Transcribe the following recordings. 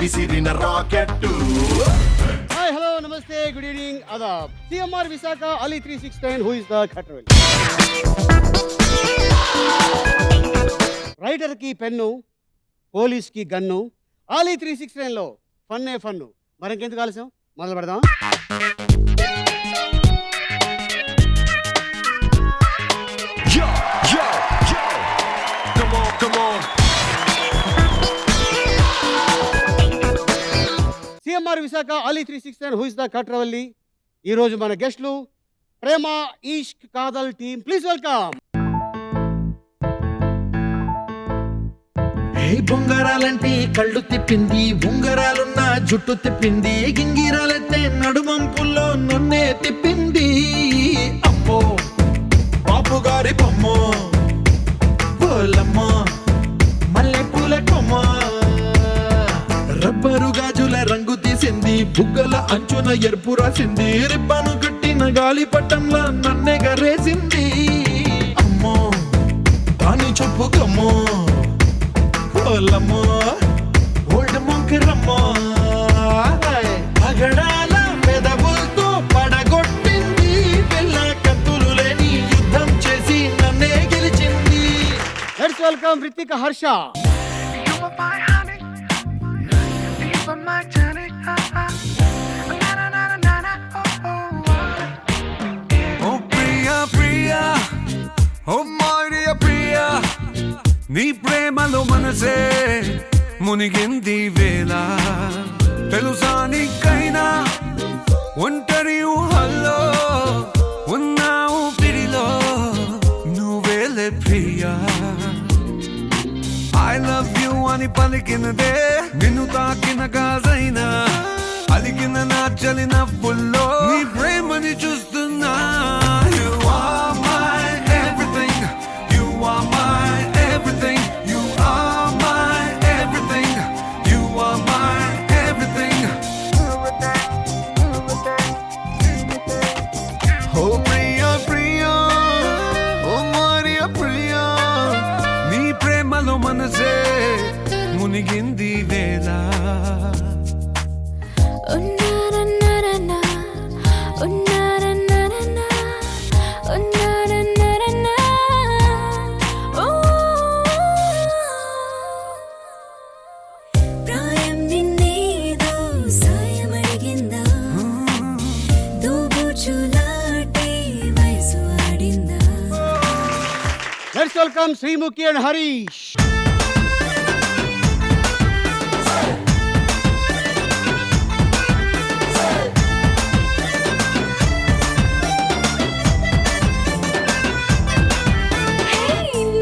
విసిరిన rocket. Hi hello నమస్తే good evening ఆదాబ్. CMR Visakha Ali 369 who is the Cutterwell. Writer కి పెన్ను, పోలీస్ కి గన్ను, Ali 369 లో ఫన్నే ఫన్ను. మరి ఇంకెందుకు ఆలస్యం, మొదలు పెడదాం. Yo, yo, yo. Come on, come on. CMR Visakha Ali 369 who is the Cutterwell. ఈ రోజు మన గెస్ట్లు Prema Ishq Kaadhal team. Please welcome. బొంగరాలంటే కళ్ళు తిప్పింది, ఉంగరాలున్న జుట్టు తిప్పింది, గింగిరాలైతే నడుమంపుల్లో నన్నే తిప్పింది. అమ్మో బాబు గారి బొమ్మ, పోలమ్మ మల్లె పూల కొమ్మ, రబ్బరు గాజుల రంగు తీసింది, బుగ్గల అంచున ఎరుపు రాసింది, రిబ్బను కట్టిన గాలి పట్టంలా నన్నే గరేసింది. అమ్మో దాని చెప్పు కమ్మో, పోలమ్మో ఓల్డ్ మొంకిరమ్మో, పగడాల పెదవులతో పడగొట్టింది, పిల్ల కత్తులు లేని యుద్ధం చేసి నన్నే గెలిచింది. Let's welcome Ritika Harsha. నీ ప్రేమలో మనసే మునిగింది వేళ, తెలుసా నీకైనా ఒంటరి ఊహల్లో ఉన్నావు పిడిలో నువ్వేలే ప్రియా. ఐ లవ్ యూ అని పలికినదే నిన్ను తాకిన గాజైనా, అలికిన నా చలిన పుల్లో నీ ప్రేమని చూస్తున్నా. You are my everything, you are my everything, you are my everything, you are my everything. Oh Priya Priya, oh Maria Priya, నీ ప్రేమలో మనసే మునిగింది వేళ. Let's welcome Sreemukhi and Harish.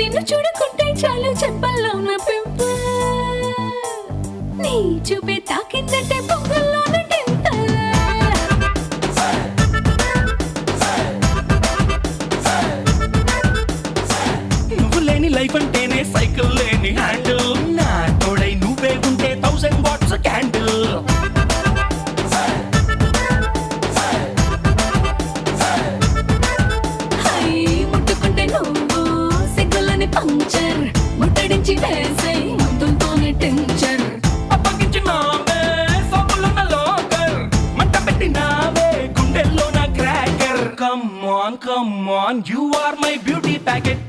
నిన్ను చూడకుంటే చాలు చెప్పల్లో నా పెంపు, నీ చూపే తాకిందంటే పొంగల్లో లైఫ్ అంటేనే సైకిల్ లేని హ్యాండిల్, నా తోడై నువ్వే ఉంటే 1000 వాట్స్ క్యాండిల్. ముట్టుకుంటే నువ్వు సిగ్గులని పంచర్, ముట్టడించి వేసే ముద్దుతోనే టెన్షన్. అప్పగించినావే సబ్బులున్న లోకర్, మంట పెట్టినావే గుండెల్లో నా cracker. Come on you are my beauty packet.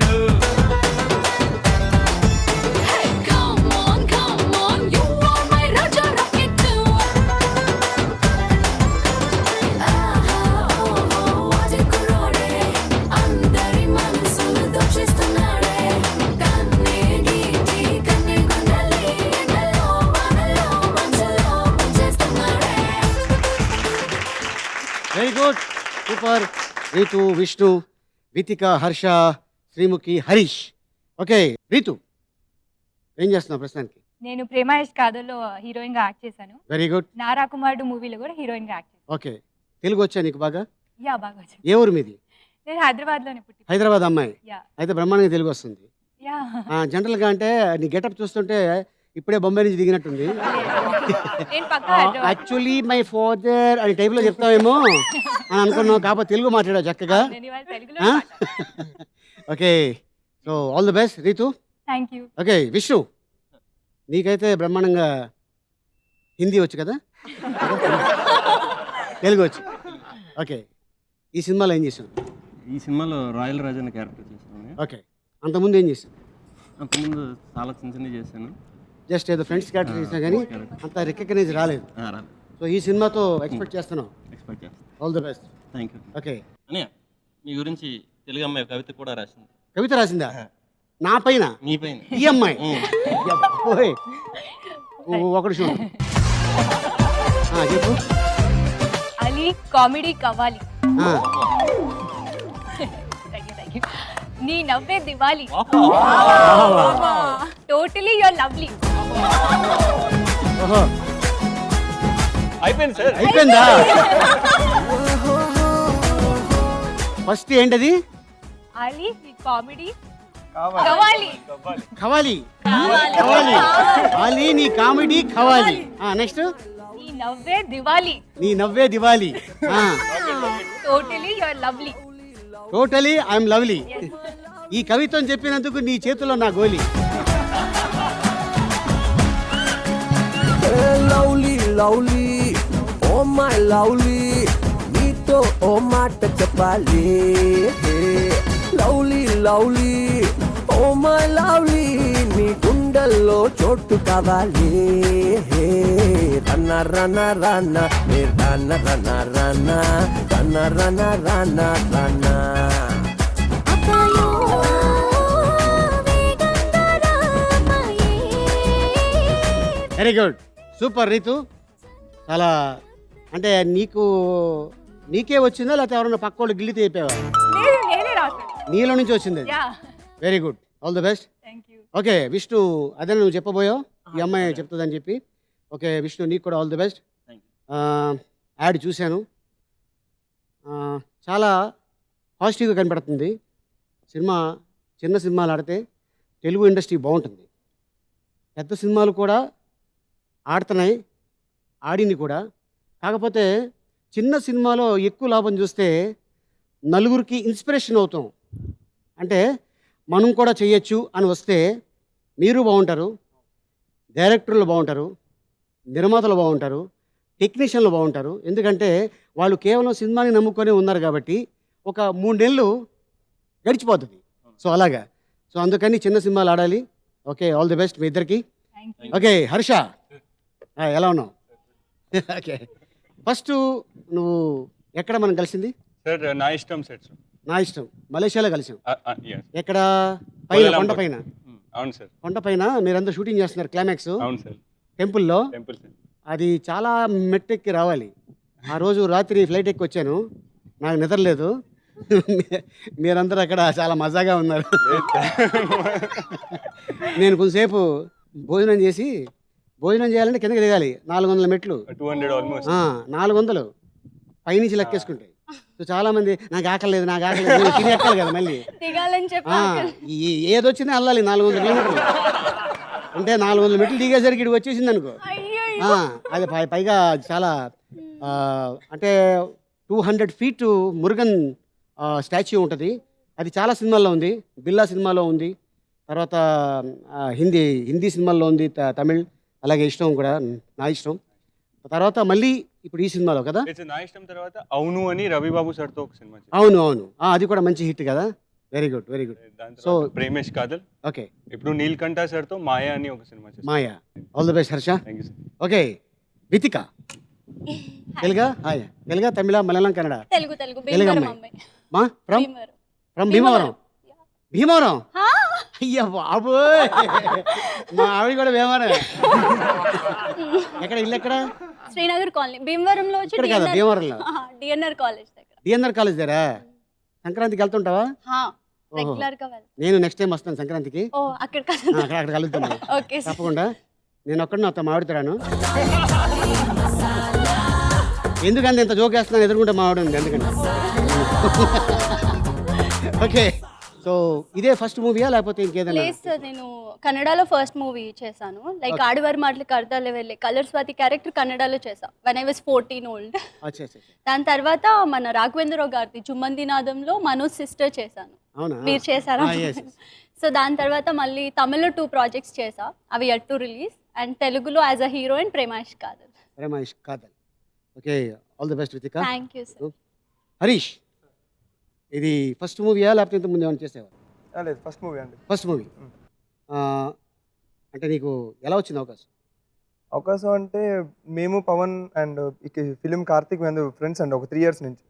Very good, super. Ritu, Vishnu, Ritika, Harsha, Sreemukhi, Harish. Okay Ritu, ఏం చేస్తున్నావు ప్రస్తుతానికి? నేను ప్రేమ ఇష్క్ కాదల్లో హీరోయిన్ గా యాక్ట్ చేశాను. Very good. నారా కుమారుడు మూవీలో కూడా హీరోయిన్ గా యాక్ట్ చేశాను. ఓకే, తెలుగు వచ్చా నీకు బాగా? యా బాగా వచ్చింది. ఏ ఊరు మీది? నేను హైదరాబాద్ లోనే పుట్టి. హైదరాబాద్ అమ్మాయి యా అయితే బ్రహ్మాండంగా తెలుగు వస్తుంది. యా జనరల్గా అంటే నీ గెటప్ చూస్తుంటే ఇప్పుడే బొంబాయి నుంచి దిగినట్టుంది. నేను పక్కా హైదరాబాద్. యాక్చువల్లీ మై ఫాదర్ అని టైప్లో చెప్తావేమో అని అనుకున్నావు, కాకపోతే తెలుగు మాట్లాడావు చక్కగా. నేను ఇవాళ తెలుగులో okay, so all the best Ritu. Thank you. Okay Vishnu, నీకైతే బ్రహ్మాండంగా హిందీ వచ్చు కదా, తెలుగు వచ్చు. ఓకే, ఈ సినిమాలో ఏం చేశాను? ఈ సినిమాలో రాయల్ రాజన్న క్యారెక్టర్ చేశాను. ఓకే, అంతకుముందు ఏం చేశాను? అంతకుముందు చాలా చిన్న చిన్నవి చేశాను. జస్ట్ ఏదో ఫ్రెండ్స్ క్యారెక్టర్ చేసినా కానీ అంత రికగ్నైజ్ రాలేదు. సో ఈ సినిమాతో ఎక్స్పెక్ట్ చేస్తున్నావు. ఎక్స్పెక్ట్ చేస్తాను. All the best. Thank you. Okay, అన్నయ్య, మీ గురించి తెలుగు అమ్మాయి కవిత కూడా రాసింది. కవిత రాసిందా? నా పైన? మీ పైన. ఈ అమ్మాయి? ఓయ్, ఒకటి చూడు. చెప్పు. అలీ కామెడీ కవాలి, ఆ, నీ నవ్వే దివాలి, టోటలీ యువర్ లవ్లీ. ఓహో, అయిపోయింది సార్. అయిపోయిందా? ఫస్ట్ ఏంటది? అలీ నీ కామెడీ కవాలి, ఖవాలి. ఖవాలి. ఆలీ నీ కామెడీ ఖవాలి. నెక్స్ట్ నీ నవ్వే దివాలి, నీ నవ్వే Diwali. Totally your lovely. Totally I'm lovely. ఈ కవిత్వం చెప్పినందుకు నీ చేతిలో నా గోలి. Lovely lovely oh my lovely, నీతో ఓ మాట చెప్పాలి. Lovely lovely oh my lovely, నీ గుండెల్లో చోటు కావాలి. రన్న రన్న రన్న రన్న రన్న రన్న రన్న రన్న రన్న రన్న. Very good, super Ritu. చాలా అంటే నీకే వచ్చిందా లేకపోతే ఎవరన్నా పక్క వాళ్ళు గిల్లితే చెప్పావా? నేనే రాశాను. నీలో నుంచి వచ్చింది. Yeah, very good, all the best. Thank you. Okay Vishnu, అదే నువ్వు చెప్పబోయావు, ఈ అమ్మాయి చెప్తుందని చెప్పి. ఓకే విష్ణు, నీకు కూడా ఆల్ ది బెస్ట్. యాడ్ చూశాను, చాలా పాజిటివ్గా కనపడుతుంది. సినిమా చిన్న సినిమాలు ఆడితే తెలుగు ఇండస్ట్రీ బాగుంటుంది. పెద్ద సినిమాలు కూడా ఆడుతున్నాయి, ఆడింది కూడా. కాకపోతే చిన్న సినిమాలో ఎక్కువ లాభం చూస్తే నలుగురికి ఇన్స్పిరేషన్ అవుతాం. అంటే మనం కూడా చేయొచ్చు అని వస్తే మీరు బాగుంటారు, డైరెక్టర్లు బాగుంటారు, నిర్మాతలు బాగుంటారు, టెక్నీషియన్లు బాగుంటారు. ఎందుకంటే వాళ్ళు కేవలం సినిమాని నమ్ముకొని ఉన్నారు కాబట్టి ఒక 3 నెలలు గడిచిపోతుంది. సో అలాగా, సో అందుకని చిన్న సినిమాలు ఆడాలి. ఓకే, ఆల్ ది బెస్ట్ మీ ఇద్దరికి. Thank you. ఓకే హర్ష, ఎలా ఉన్నావు? ఓకే, ఫస్ట్ నువ్వు ఎక్కడ మనం కలిసింది? సార్ నా ఇష్టం సెట్ సార్. నా ఇష్టం మలేషియాలో కలిసాం. yes. ఎక్కడ? పైన, కోలాలంపూర్. కొండ పైన. అవును సార్. కొండ పైన మీరందరూ షూటింగ్ చేస్తున్నారు క్లైమాక్స్ అవును సార్. టెంపుల్లో. Temple sir. అది చాలా మెట్టెక్కి రావాలి. ఆ రోజు రాత్రి ఫ్లైట్ ఎక్కి వచ్చాను, నాకు నిద్రలేదు. మీరందరూ అక్కడ చాలా మజాగా ఉన్నారు. నేను కొంతసేపు భోజనం చేయాలంటే కిందకి దిగాలి, 400 మెట్లు. 200 ఆల్మోస్ట్. 400 పైనుంచి లెక్కేసుకుంటాయి. సో చాలా మంది నాకు ఆకలేదు తిని ఎక్కాలి కదా మళ్ళీ. దిగాలని చెప్పి ఏదొచ్చినా వెళ్ళాలి 400 కిలోమీటర్లు. అంటే 400 మెట్లు దిగేసరికి ఇటు వచ్చేసింది అనుకో. అది పైగా చాలా అంటే 200 ఫీట్ మురుగన్ స్టాచ్యూ ఉంటుంది. అది చాలా సినిమాల్లో ఉంది. బిల్లా సినిమాలో ఉంది, తర్వాత హిందీ సినిమాల్లో ఉంది, తమిళ్ అలాగే ఇష్టం కూడా నా ఇష్టం. తర్వాత మళ్ళీ ఇప్పుడు ఈ సినిమాలో కదా. నా ఇష్టం తర్వాత అవును అని రవిబాబు సార్ తో ఒక సినిమా చేశాను. అవును అది కూడా మంచి హిట్ కదా. Very good. So Premaishq Kaadhal. Okay, ఇప్పుడు నీల్కంఠ సార్ తో మాయా అని ఒక సినిమా చేశాను. Maya. All the best Harsha. Thank you sir. Okay Vithika, తెలుగా తమిళ మలయాళం కన్నడ? తెలుగు తెలుగు భీమవరం అమ్మాయి. అమ్మాయి. మా ఫ్రమ్ భీమవరం. భీమవరం. అయ్యా బాబోయ్, మా ఆవిడ కూడా భీమవరం. ఎక్కడ ఇల్లు ఎక్కడ? శ్రీనగర్ కాలనీ భీమవరంలో వచ్చి ఇక్కడ కదా భీమవరంలో డిఎన్ఆర్ కాలేజ్ దగ్గర. డిఎన్ఆర్ కాలేజ్ దగ్గర. సంక్రాంతికి వెళ్తుంటావా? రెగ్యులర్ గా వెళ్తాం. నేను నెక్స్ట్ టైం వస్తాను సంక్రాంతికి. ఓ అక్కడ అక్కడ కలుద్దాం మనం. Okay sir. తప్పకుండా. నేను ఒక్కడిని నాతో మాట్లాడుతాను. ఎందుకంటే ఇంత జోక్ వేస్తున్నాను, ఎదురుకుంటే మావిడ ఉంది ఎందుకంటే. ఓకే, సో ఇదే ఫస్ట్ మూవీయా లేకపోతే ఇంకేదైనా? లేదు సార్, నేను కన్నడలో ఫస్ట్ మూవీ చేశాను. లైక్ ఆడివారి మాటలకి అర్థాలు వెళ్ళే కలర్ స్వాతి క్యారెక్టర్ కన్నడలో చేశాను when I was 14 old. అచ్చా. దాని తర్వాత మన రాఘవేంద్రరావు గారిది చుమ్మందినాదంలో మనోజ్ సిస్టర్ చేశాను. అవునా? మీరు చేశారా? yes. సో దాని తర్వాత మళ్ళీ తమిళ్లో 2 ప్రాజెక్ట్స్ చేసా, అవి yet to రిలీజ్. అండ్ తెలుగులో as a heroine Premaishq Kaadhal. Premaishq Kaadhal. Okay, all the best Ritika. Thank you sir. Harish, ఇది ఫస్ట్ మూవీయా లేకపోతే ఇంత ముందు ఏమైనా చేసేవా? లేదు, ఫస్ట్ మూవీ అండి. First movie. అంటే నీకు ఎలా వచ్చింది అవకాశం? అవకాశం అంటే మేము పవన్ అండ్ ఫిలిం కార్తిక్ మేము ఫ్రెండ్స్ అండి ఒక 3 years నుంచి.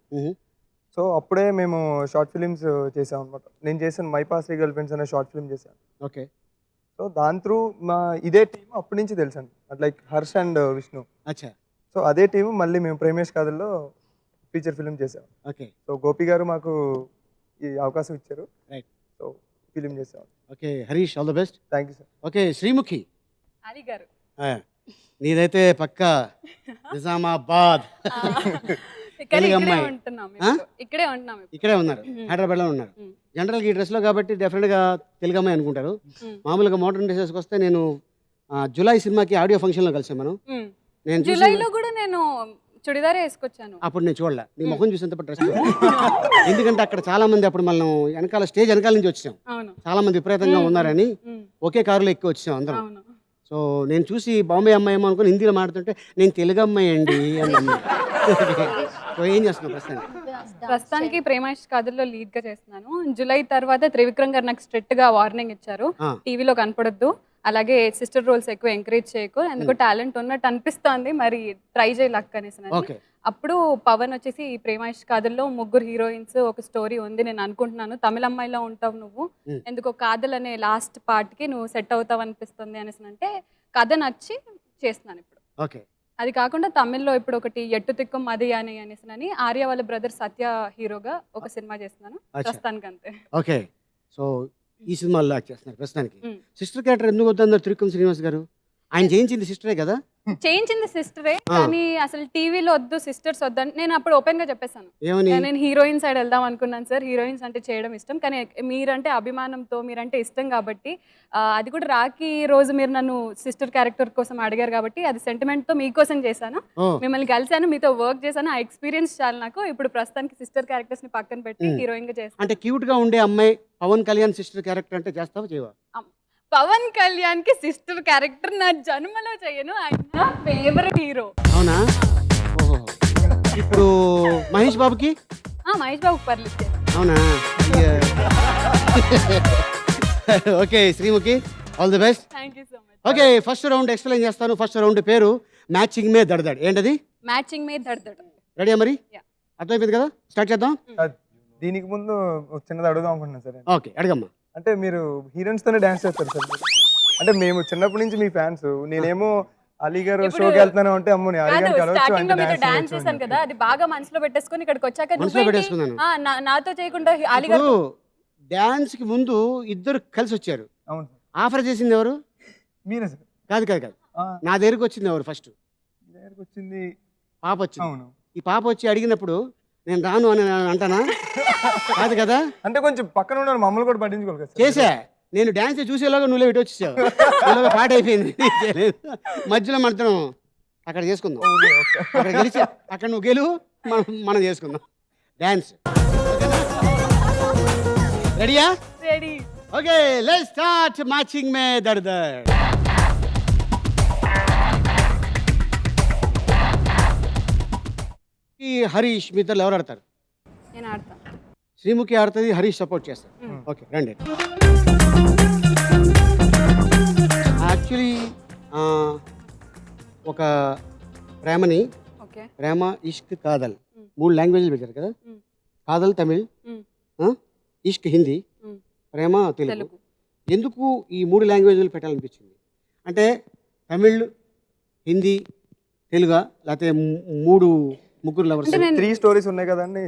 సో అప్పుడే మేము షార్ట్ ఫిలిమ్స్ చేసాం అనమాట. నేను చేశాను my pass re girl friends అనే షార్ట్ ఫిలిం చేశాను. ఓకే. సో దాని త్రూ మా ఇదే టీం అప్పటి నుంచి తెలుసు అండి, లైక్ హర్ష్ అండ్ విష్ణు. అచ్చా. సో అదే టీం మళ్ళీ మేము ప్రేమేష్ కాదల్లో ఫీచర్ ఫిలిం చేసాం. ఓకే. సో గోపి గారు మాకు ఈ అవకాశం ఇచ్చారు. రైట్. సో ఫిలిం చేసాం. Okay Harish, all the best. Thank you sir. Okay Sreemukhi, Ali గారు. నీదైతే పక్కా నిజామాబాద్. తెలుగు అమ్మాయి. ఇక్కడే ఉంటున్నాం. ఇక్కడే ఉన్నారు, హైదరాబాద్లో ఉన్నారు. జనరల్గా ఈ డ్రెస్లో కాబట్టి డెఫినెట్గా తెలుగు అమ్మాయి అనుకుంటారు. మామూలుగా మోడర్న్ డ్రెస్సెస్కి వస్తే నేను జులై సినిమాకి ఆడియో ఫంక్షన్లో కలిసాను మనం. నేను జూలైలో కూడా నేను చుడిదారే వేసుకొచ్చాను. అప్పుడు నేను చూడలే నీ ముఖం చూసేంత డ్రెస్. ఎందుకంటే అక్కడ చాలా మంది అప్పుడు మనం వెనకాల స్టేజ్ వెనకాల నుంచి వచ్చాం, చాలా మంది విపరీతంగా ఉన్నారని ఒకే కారులో ఎక్కువ వచ్చాం అందరం. సో నేను చూసి బాంబే అమ్మాయి ఏమో అనుకుని హిందీలో మాట్లాడుతుంటే నేను తెలుగు అమ్మాయి అండి అని. సో ఏం చేస్తున్నావు ప్రస్తుతానికి ప్రేమాష్ కాదల్లో లీడ్ గా చేస్తున్నాను. జూలై తర్వాత త్రివిక్రమ్ గారు నాకు స్ట్రిక్ట్ గా వార్నింగ్ ఇచ్చారు, టీవీలో కనపడొద్దు, అలాగే సిస్టర్ రోల్స్ ఎక్కువ ఎంకరేజ్ చేయకు, ఎందుకు టాలెంట్ ఉన్నట్టు అనిపిస్తోంది, మరి ట్రై చేయి లక్ అనేసి. అప్పుడు పవన్ వచ్చేసి ప్రేమాష్ కాదల్లో 3 హీరోయిన్స్ ఒక స్టోరీ ఉంది, నేను అనుకుంటున్నాను తమిళ అమ్మాయిలో ఉంటావు నువ్వు, ఎందుకో కాదల్ అనే లాస్ట్ పార్ట్ కి నువ్వు సెట్ అవుతావు అనిపిస్తుంది అనేసి అంటే కథ నచ్చి చేస్తున్నాను ఇప్పుడు. ఓకే. అది కాకుండా తమిళ్లో ఇప్పుడు ఒకటి ఎట్టు తిక్కం అది అని అనేసి ఆర్య వాళ్ళ బ్రదర్ సత్య హీరోగా ఒక సినిమా చేస్తున్నాను ప్రస్తుతానికి అంతే. ఓకే. సో ఈ సినిమాలో యాక్ట్ చేస్తున్నారు ప్రస్తుతానికి. సిస్టర్ క్యారెక్టర్ ఎందుకు వద్దన్నారు త్రివిక్రమ్ శ్రీనివాస్ గారు? ఆయన చేయించింది సిస్టరే కదా? చేయించింది సిస్టరే, కానీ అసలు టీవీలో వద్దు సిస్టర్స్ వద్దని నేను అప్పుడు ఓపెన్ గా చెప్పేసాను. నేను హీరోయిన్ సైడ్ వెళ్దాం అనుకున్నాను సార్, హీరోయిన్స్ అంటే చేయడం ఇష్టం, కానీ మీరంటే అభిమానంతో మీరంటే ఇష్టం కాబట్టి, అది కూడా రాఖీ రోజు మీరు నన్ను సిస్టర్ క్యారెక్టర్ కోసం అడిగారు కాబట్టి అది సెంటిమెంట్ తో మీకోసం చేశాను, మిమ్మల్ని కలిసాను, మీతో వర్క్ చేశాను, ఆ ఎక్స్పీరియన్స్ చాలు నాకు. ఇప్పుడు ప్రస్తుతానికి సిస్టర్ క్యారెక్టర్స్ ని పక్కన పెట్టి హీరోయిన్ గా చేస్తాను. అంటే క్యూట్ గా ఉండే అమ్మాయి పవన్ కళ్యాణ్ సిస్టర్ క్యారెక్టర్ అంటే చేస్తావా చేయవా? పవన్ కళ్యాణ్ కి సిస్టర్ క్యారెక్టర్ నా జన్మలో చేయను, ఆయన ఫేవరెట్ హీరో. అవునా? ఓహో. ఇప్పుడు మహేష్ బాబుకి? మహేష్ బాబు పర్లేదు. అవునా? Okay Sreemukhi, all the best. Thank you so much. Okay, first round explain చేస్తాను. ఫస్ట్ రౌండ్ పేరు మ్యాచింగ్ మే దడదడ్. ఏంటది? మ్యాచింగ్ మే దడదడ్. రెడీయా మరి? అర్థమైపోయింది కదా, స్టార్ట్ చేద్దాం. దీనికి ముందు చిన్నది అడుగుదాం అనుకుంటున్నాను సార్. ఓకే, అడగమ్మా. అంటే మీరు హీరోయిన్స్ తోనే డాన్స్ చేస్తారు సార్ మీరు? అంటే మేము చిన్నప్పటి నుంచి మీ ఫ్యాన్స్, నేనేమో అలీ గారు షోకి వెళ్తాను అంటే అమ్మని అలీ గారు కలవచ్చు అంటే డాన్స్ చేశాను కదా, అది బాగా మనసులో పెట్టేసుకొని ఇక్కడికి వచ్చాక నాతో చేయకుండా అలీ గారు డాన్స్ కి ముందు ఇద్దరు కలిసి వచ్చారు. అవును. ఆఫర్ చేసింది ఎవరు? మీరే సార్. కాదు కాదు కాదు, నా దగ్గరకు వచ్చింది ఎవరు? ఫస్ట్ దగ్గరకు వచ్చింది పాప వచ్చింది. అవును. ఈ పాప వచ్చి అడిగినప్పుడు నేను రాను అని అంటానా? కాదు కదా. అంటే కొంచెం పక్కన ఉన్న మమ్మల్ని కూడా పట్టించుకోవాలి కదా. చేసా, నేను డాన్స్ చూసేలాగా నువ్వు ఇటు వచ్చేసావు, పాట అయిపోయింది. మధ్యలో మనం అక్కడ చేసుకుందాం, అక్కడ గెలిచి అక్కడ నువ్వు గెలువు, మనం చేసుకుందాం డాన్స్. రెడీయా? Ready. Okay, let's start matching మే దడదడ్. ఈ హరీష్ మీ ఇద్దరు ఎవరు ఆడతారు? నేను ఆడతాను. శ్రీముఖి ఆడుతుంది, హరీష్ సపోర్ట్ చేస్తారు. ఓకే రండి. యాక్చువల్లీ ఒక ప్రేమని, ప్రేమ ఇష్క్ కాదల్ 3 లాంగ్వేజ్లు పెట్టారు కదా. కాదల్ తమిళ్, ఇష్క్ హిందీ, ప్రేమ తెలుగు. ఎందుకు ఈ 3 లాంగ్వేజ్లు పెట్టాలనిపించింది? అంటే తమిళ్, హిందీ, తెలుగా, లేకపోతే 3 లవర్స్? 3 స్టోరీస్ ఉన్నాయి కదండి.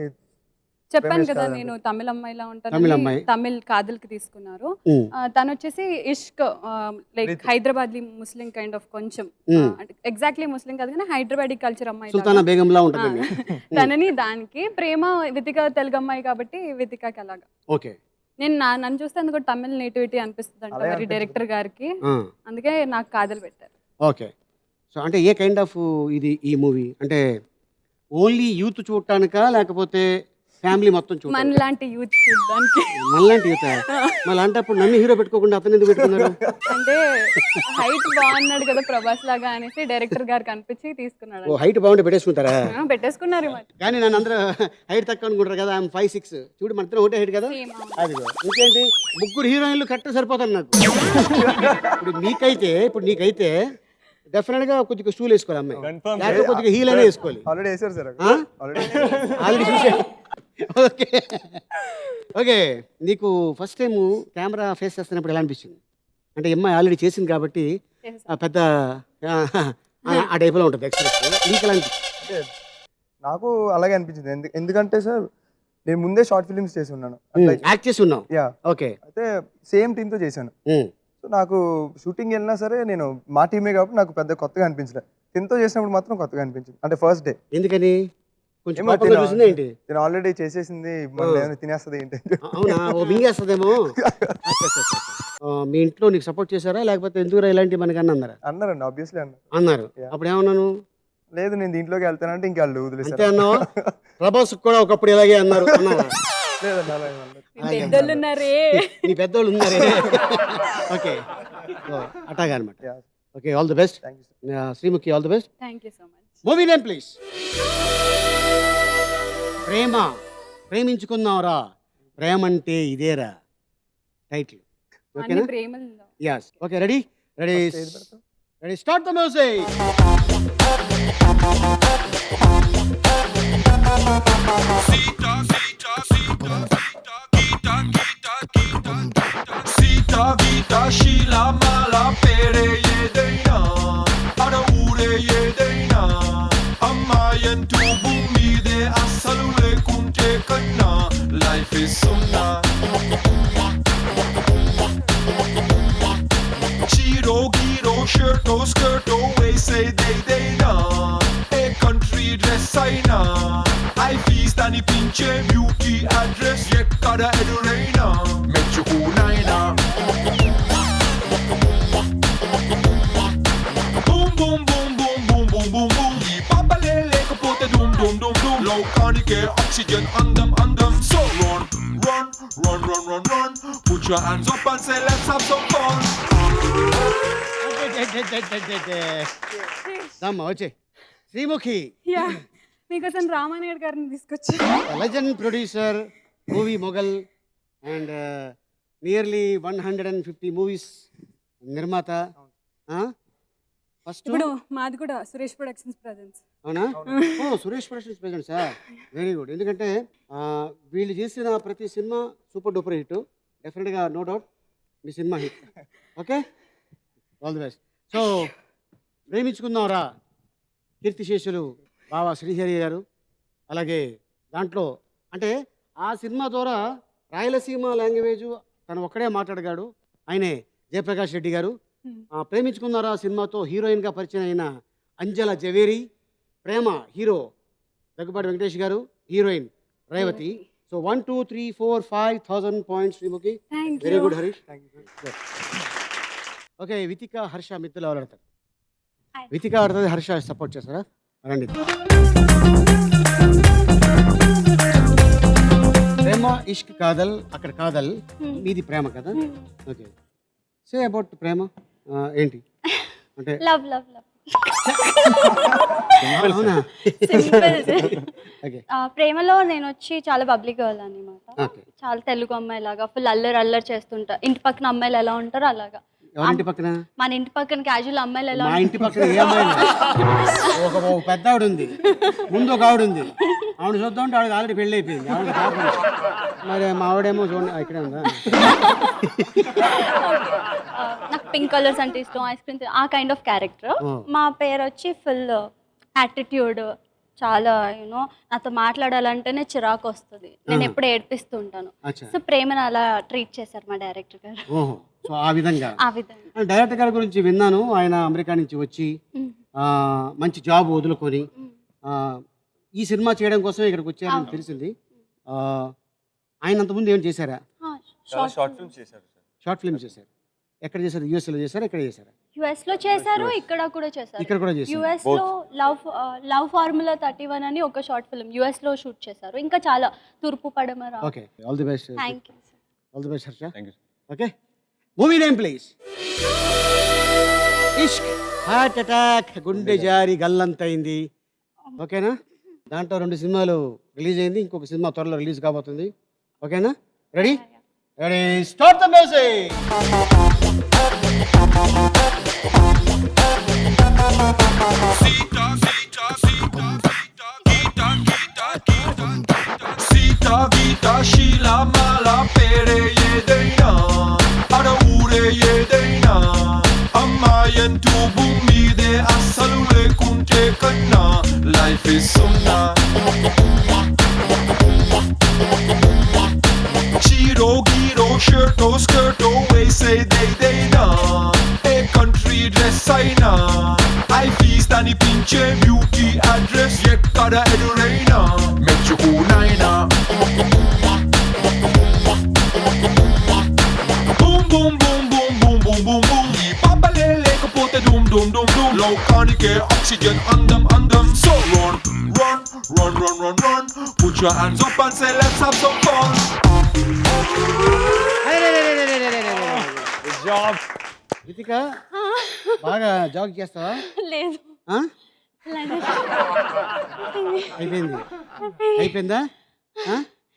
చెప్పాను కదా నేను తమిళ అమ్మాయిలా ఉంటాను, తమిళ్ కాదల్ కి తీసుకున్నారు. తను వచ్చేసి Ishq like Hyderabad Muslim kind of కొంచెం, ఎగ్జాక్ట్లీ ముస్లిం కాదు కానీ హైదరాబాదీ కల్చర్ అమ్మాయి సుల్తానా బేగం లా ఉంటుంది తనని. దానికి ప్రేమ వితిక తెలుగు అమ్మాయి కాబట్టి వితికకి అలాగా. ఓకే. నేను నన్ను చూస్తే అందుకు తమిళ్ నేటివిటీ అనిపిస్తుంది అంట మరి డైరెక్టర్ గారికి, అందుకే నాకు కాదల్ పెట్టారు. ఓకే. సో అంటే ఏ కైండ్ ఆఫ్ ఇది ఈ మూవీ? అంటే ఓన్లీ యూత్ చూడటానికా లేకపోతే ఫ్యామిలీ మొత్తం చూడాలి. మనలాంటి యూత్ చూడడానికి. మనలాంటి యువత మళ్ళీ అంటే అప్పుడు నన్ను హీరో పెట్టుకోకుండా అతను ఎందుకు పెట్టుకున్నారు? అంటే హైట్ బాగున్నాడు కదా ప్రభాస్ లాగా అనేసి డైరెక్టర్ గారు కనిపించి తీసుకున్నాడు. ఓ హైట్ బాగుంటే పెట్టేసుకుంటారా? పెట్టేసుకున్నారు మరి. కానీ నన్ను అందరూ హైట్ తక్కువ అనుకుంటారు కదా. ఐఎమ్ 5'6". చూడు మన ఇద్దరం ఒకటే హైట్ కదా. అదిగో ఇంకేంటి ముగ్గురు హీరోయిన్లు కరెక్ట్ సరిపోతారు నాకు. ఇప్పుడు నీకైతే డెఫినెట్ గా కొద్దిగా షూలు వేసుకోవాలి అమ్మాయి, లేకపోతే కొద్దిగా హీల్ అనే వేసుకోవాలి. ఆల్రెడీ వేసారు సార్. ఆల్రెడీ చూసాను. Okay okay. నీకు ఫస్ట్ టైం కెమెరా ఫేస్ చేస్తున్నప్పుడు ఎలా అనిపించింది? అంటే అమ్మాయి ఆల్రెడీ చేసింది కాబట్టి పెద్ద ఆ టైప్లో ఉంటుంది ఎక్స్ప్రెస్. నీకు ఎలా అనిపించింది? నాకు అలాగే అనిపించింది. ఎందుకంటే సార్ నేను ముందే షార్ట్ ఫిల్మ్స్ చేసి ఉన్నాను, యాక్ట్ చేసి ఉన్నావు. Yeah okay. అయితే సేమ్ టీంతో చేశాను. సో నాకు షూటింగ్ వెళ్ళినా సరే నేను మా టీమే కాబట్టి నాకు పెద్ద కొత్తగా అనిపించలేదు. టీంతో చేసినప్పుడు మాత్రం కొత్తగా అనిపించింది. అంటే ఫస్ట్ డే. ఎందుకని? కొంచెం కోపంగా చూసింది ఏంటి? నేను ఆల్రెడీ చేసేసింది మళ్ళీ తినేస్తుంది ఏంటి? అవునా? ఓ మింగేస్తుందేమో. మీ ఇంట్లో నీకు సపోర్ట్ చేశారా లేకపోతే ఎందుకు ఇలాంటి మనకన్నా అన్నారా? అన్నారండి, ఆబ్వియస్లీ అన్నారు. అప్పుడు ఏమన్నాను? లేదు నేను దీంట్లోకి వెళ్తానంటే ఇంకా వాళ్ళు అంతే వదిలేసారు. అన్నావా? ప్రభాస్ కూడా ఒకప్పుడు ఇలాగే అన్నారు అన్నారా? లేదండి అలా ఏం అనలేదు. పెద్దోళ్ళు ఉన్నారే. మీ పెద్దోళ్ళు ఉన్నారే. ఓకే అట్లాగా అనమాట. Okay, all the best Sreemukhi, all the best. Thank you so much. Movie name please. ప్రేమ, ప్రేమించుకున్నావురా, ప్రేమంటే ఇదేరా టైటిల్. ఓకేనా? ప్రేమలో yes okay ready start the music. Sita Gita Sheila Mala Pere Yedaina Ada Ure Yedaina Ammayantu Bhumide Asalu Lekunte Kanna Life is Sunna Chiro Giro Shirto Skirto We say they na A country dress aina I feast ani pinche beauty address Yekkada eduraina Mechukunaina Boom boom boom boom boom boom boom boom Ee papale lekapothe dum dum dum dum Lokanike oxygen andam So run run run run run run Put your hands up and say let's have some fun దమ్మా వచ్చే Sreemukhi. Yeah మీకోసం రామానాయుడు గారిని తీసుకొచ్చి. Legend producer, movie mogul and nearly 150 movies నిర్మాత. First ఇప్పుడు మాది కూడా Suresh productions presence. అవునా? Oh Suresh productions present sir, very good. ఎందుకంటే వీళ్ళు చేసిన ప్రతి సినిమా సూపర్ డూపర్ హిట్. డెఫినెట్గా నో డౌట్ మీ సినిమా హిట్. Okay, all the best. So ప్రేమించుకుందాంరా కీర్తిశేషులు బావా శ్రీహరి గారు. అలాగే దాంట్లో అంటే ఆ సినిమా ద్వారా రాయలసీమ లాంగ్వేజ్ తను ఒక్కడే మాట్లాడగాడు, ఆయనే జయప్రకాష్ రెడ్డి గారు. ప్రేమించుకున్నారా సినిమాతో హీరోయిన్గా పరిచయం అయిన అంజల జవేరి, ప్రేమ హీరో దగ్గుబాటి వెంకటేష్ గారు, heroine Revathi. So 1 2 3 4 5,000 points Sreemukhi. Very good Harish. Okay, Vithika Harsha మిత్రులు ఎవరు ఆడతారు? వితిక ఆడుతుంది, హర్ష సపోర్ట్ చేస్తారా? రండి. ప్రేమ ఇష్క్ కాదల్, అక్కడ కాదల్, మీది ప్రేమ కదా. ఓకే, సే అబౌట్ ప్రేమ ఏంటి అంటే? Love love love. అవునా? ప్రేమలో నేను వచ్చి చాలా పబ్లిక్ గర్ల్ అనమాట. చాలా తెలుగు అమ్మాయి లాగా ఫుల్ అల్లరి అల్లరి చేస్తుంటా. ఇంటి పక్కన అమ్మాయిలు ఎలా ఉంటారో అలాగా. ఎవరింటి పక్కన? మన ఇంటి పక్కన క్యాజువల్ అమ్మాయిలు ఎలా? మా ఇంటి పక్కన ఏ అమ్మాయి? ఒక పెద్ద ఆవిడ ఉంది, ముందు ఒక ఆవిడ ఉంది. ఆవిడ చూద్దాం అంటే ఆవిడ ఆల్రెడీ పెళ్ళి అయిపోయింది. ఆవిడ పాపం. మరి మా ఆవిడేమో చూడండి ఇక్కడే ఉందా. నాకు పింక్ కలర్స్ అంటే ఇష్టం, ఐస్ క్రీమ్, ఆ కైండ్ ఆఫ్ క్యారెక్టర్. మా పేరు వచ్చి ఫుల్ యాటిట్యూడ్, చాలా యూనో నాతో మాట్లాడాలంటేనే చిరాకు వస్తుంది, నేను ఎప్పుడు ఏడ్పిస్తూ ఉంటాను. సో ప్రేమను అలా ట్రీట్ చేశారు మా డైరెక్టర్ గారు. ఓహో, సో ఆ విధంగా. ఆ విధంగా డైరెక్టర్ గారి గురించి విన్నాను. ఆయన అమెరికా నుంచి వచ్చి మంచి జాబ్ వదులుకొని ఈ సినిమా చేయడం కోసం ఇక్కడికి వచ్చారని తెలిసింది. ఆయన అంతకుముందు ఏం చేశారా? షార్ట్ ఫిల్మ్స్ చేశారు. షార్ట్ ఫిల్మ్స్ చేశారు. ఎక్కడ చేశారు? యూఎస్లో చేశారా? ఎక్కడ చేశారా? యుఎస్ లో చేశారు, ఇక్కడ కూడా చేశారు. ఇక్కడ కూడా చేశారు. యుఎస్ లో లవ్ ఫార్ములా 31 అని ఒక షార్ట్ ఫిల్మ్ యుఎస్ లో షూట్ చేశారు. ఇంకా చాలా తూర్పు పడమర. Okay, all the best. Thank you. All the best Harsha. Thank you. Okay, movie name please. Ishq, heart attack, గుండె జారి గల్లంతైంది. ఓకేనా? దాంట్లో 2 సినిమాలు రిలీజ్ అయింది, ఇంకొక సినిమా త్వరలో రిలీజ్ కాబోతుంది. ఓకేనా? Ready? Ready, start the music. Sita Geetha Sheela Mala పేరే ఏదైనా అడ ఊరే ఏదైనా అమ్మాయంటూ భూమి మీదే అస్సలు లేకుంటే కన్నా లైఫ్ ఇస్ సున్నా. చీరో గీరో షర్టో స్కర్టో వేసేదేదైనా ఏ కంట్రీ డ్రెస్ అయినా ఐ ఫీస్ అనిపించే బ్యూటీ అడ్రస్ ఎక్కడ ఎదురైనా మెచ్చుకునైనా. Boom boom boom boom boom boom boom boom ఈ పాపలే లేకపోతే డూమ్ డూమ్ డూమ్ డూమ్ లోకానికే ఆక్సిజన్ అందం అందం. So run run run run run run put your hands up and say let's have some fun. Good job. Ritika, బాగా జాగ్ చేస్తావా? లేదు. ఆ? అయిపోయింది. అయిపోయిందా?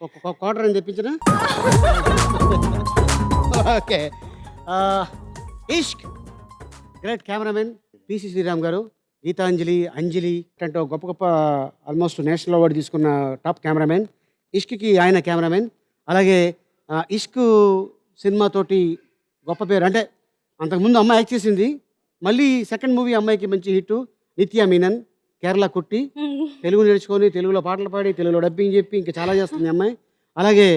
ఒక క్వార్టర్ అని తెప్పించనా? ఓకే. ఇష్క్, గ్రేట్ కెమెరామెన్ పిసి శ్రీరామ్ గారు, గీతాంజలి, అంజలి అంటే గొప్ప గొప్ప ఆల్మోస్ట్ నేషనల్ అవార్డు తీసుకున్న టాప్ కెమెరామెన్. ఇష్క్కి ఆయన కెమెరామెన్. అలాగే ఇష్క్ సినిమాతోటి గొప్ప పేరు. అంటే అంతకుముందు అమ్మాయి యాక్ట్ చేసింది, మళ్ళీ సెకండ్ మూవీ అమ్మాయికి మంచి హిట్. నిత్యా మీనన్, కేరళ కుట్టి, తెలుగు నేర్చుకొని తెలుగులో పాటలు పాడి తెలుగులో డబ్బింగ్ చెప్పి ఇంకా చాలా చేస్తుంది అమ్మాయి. అలాగే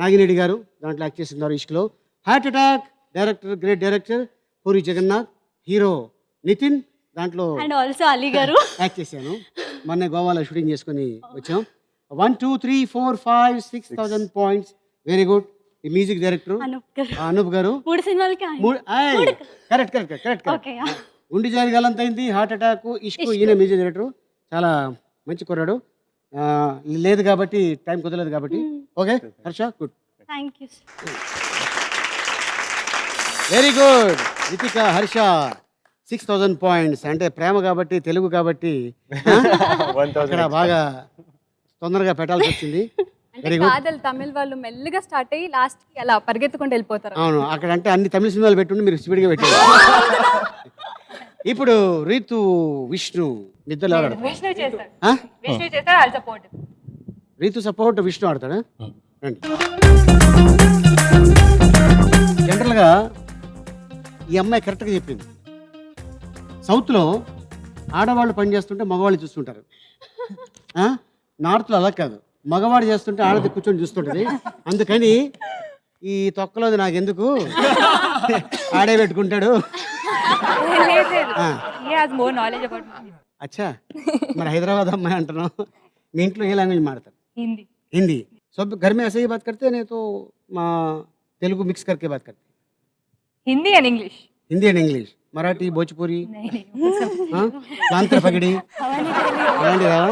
నాగిరెడ్డి గారు దాంట్లో యాక్ట్ చేస్తున్నారు ఇష్క్లో. Heart attack director, great director Puri Jagannath. Hero Nithin, దాంట్లో అండ్ ఆల్సో అలీ గారు యాక్ట్ చేశాను. మొన్న గోవాలో షూటింగ్ చేసుకొని వచ్చాం. 1 2 3 4 5 6,000 పాయింట్స్. Very good. ఈ మ్యూజిక్ డైరెక్టర్ అనూప్ గారు. 3 సినిమాలకి కరెక్ట్ కరెక్ట్ కరెక్ట్ కరెక్ట్. గుండె జారి గల్లంతైంది, హార్ట్ అటాక్, ఇష్క్. ఈయన మ్యూజిక్ డైరెక్టర్, చాలా మంచి కుర్రాడు. లేదు కాబట్టి టైం కుదరలేదు కాబట్టి. Okay Harsha, good. Thank you. Very good. Ritika, Harsha 6,000 points. అంటే ప్రేమ కాబట్టి, తెలుగు కాబట్టి అక్కడ బాగా తొందరగా పెట్టాల్సి వచ్చింది. అంటే కాదల్ తమిళ వాళ్ళు మెల్లిగా స్టార్ట్ అయ్యి లాస్ట్ కి అలా పరిగెత్తుకుంటూ వెళ్ళిపోతారు. అవును, అక్కడ అంటే అన్ని తమిళ సినిమాలు పెట్టుండి మీరు స్పీడ్గా పెట్టారు. ఇప్పుడు రీతు, విష్ణు నిద్రలో విష్ణు చేస్తారు. I'll support. Ritu support, Vishnu ఆడతాడా? రండి. జనరల్గా ఈ అమ్మాయి కరెక్ట్గా చెప్పింది. సౌత్లో ఆడవాళ్ళు పని చేస్తుంటే మగవాళ్ళు చూస్తుంటారు. నార్త్లో అలా కాదు, మగవాడు చేస్తుంటే ఆడది కూర్చొని చూస్తుంటుంది. అందుకని ఈ తొక్కలోది నాకెందుకు, ఆడే పెట్టుకుంటాడు. అచ్చా, మరి హైదరాబాద్ అమ్మాయి అంటున్నావు. మీ ఇంట్లో ఏ లాంగ్వేజ్ మాడతారు? हिंदी. सब घर में ऐसे ही बात करते हैं, नहीं तो तेलुगु मिक्स करके बात करते हैं? Hindi and English. Hindi and English. Marathi, Bhojpuri, లాంతర్ పగిడి అలాంటి రావా?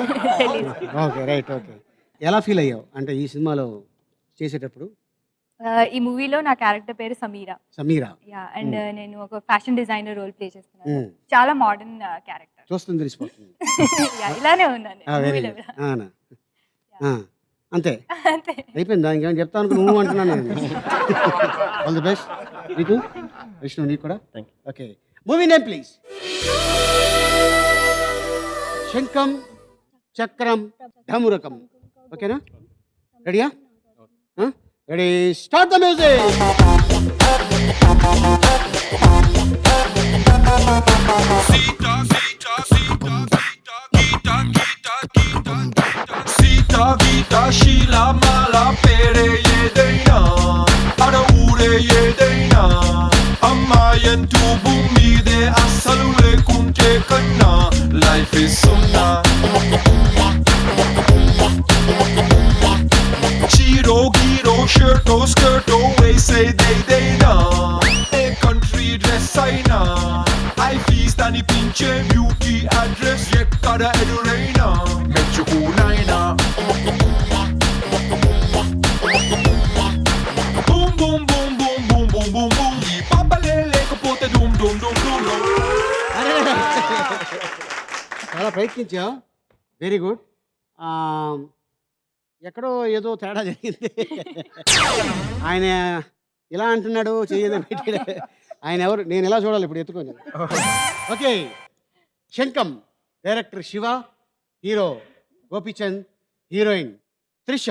Okay, right. ఓకే, ఎలా ఫీల్ అయ్యావు అంటే ఈ సినిమాలో చేసేటప్పుడు? ఈ మూవీలో నా క్యారెక్టర్ పేరు సమీరా. సమీరా. యా, అండ్ నేను ఒక ఫ్యాషన్ డిజైనర్ రోల్ ప్లే చేస్తున్నాను. చాలా మోడర్న్ క్యారెక్టర్. చూస్తుంది తెలిసిపోతుంది. ఇలానే ఉన్నాను. అంతే అయిపోయిందా? ఇంకేమైనా చెప్తా అనుకో, నువ్వు అంటున్నాను. ఆల్ ది బెస్ట్ నీకు, విష్ణు నీకు కూడా. Okay, movie name please. Shankham, Chakram, Damarukam. ఓకేనా? రెడీయా? Ready, start the music. Sita Geetha Sheela Mala పేరే ఏదైనా అడ ఊరే ఏదైనా అమ్మాయంటూ భూమి మీదే అస్సలు లేకుంటే కన్నా లైఫ్ ఇస్ సున్నా. చీరో గీరో షర్టో స్కర్టో వేసేదేదైనా ఏ కంట్రీ చూపించే బ్యూటీ అడ్రస్ ఎక్కడ ఎదురైనా మెచ్చుకునైనా boom boom boom boom boom boom boom boom ఈ పాపలే లేకపోతే డూమ్ డూమ్ డూమ్ డూమ్ అరే చాలా ప్రయత్నించా, వెరీ గుడ్. ఎక్కడో ఏదో తేడా జరిగింది. ఆయన ఇలా అంటున్నాడు, చెయ్యదు పెట్టాడు. ఆయన ఎవరు, నేను ఎలా చూడాలి ఇప్పుడు ఎత్తుకొని. ఓకే, శంఖం director Shiva, hero Gopichand, heroine Trisha.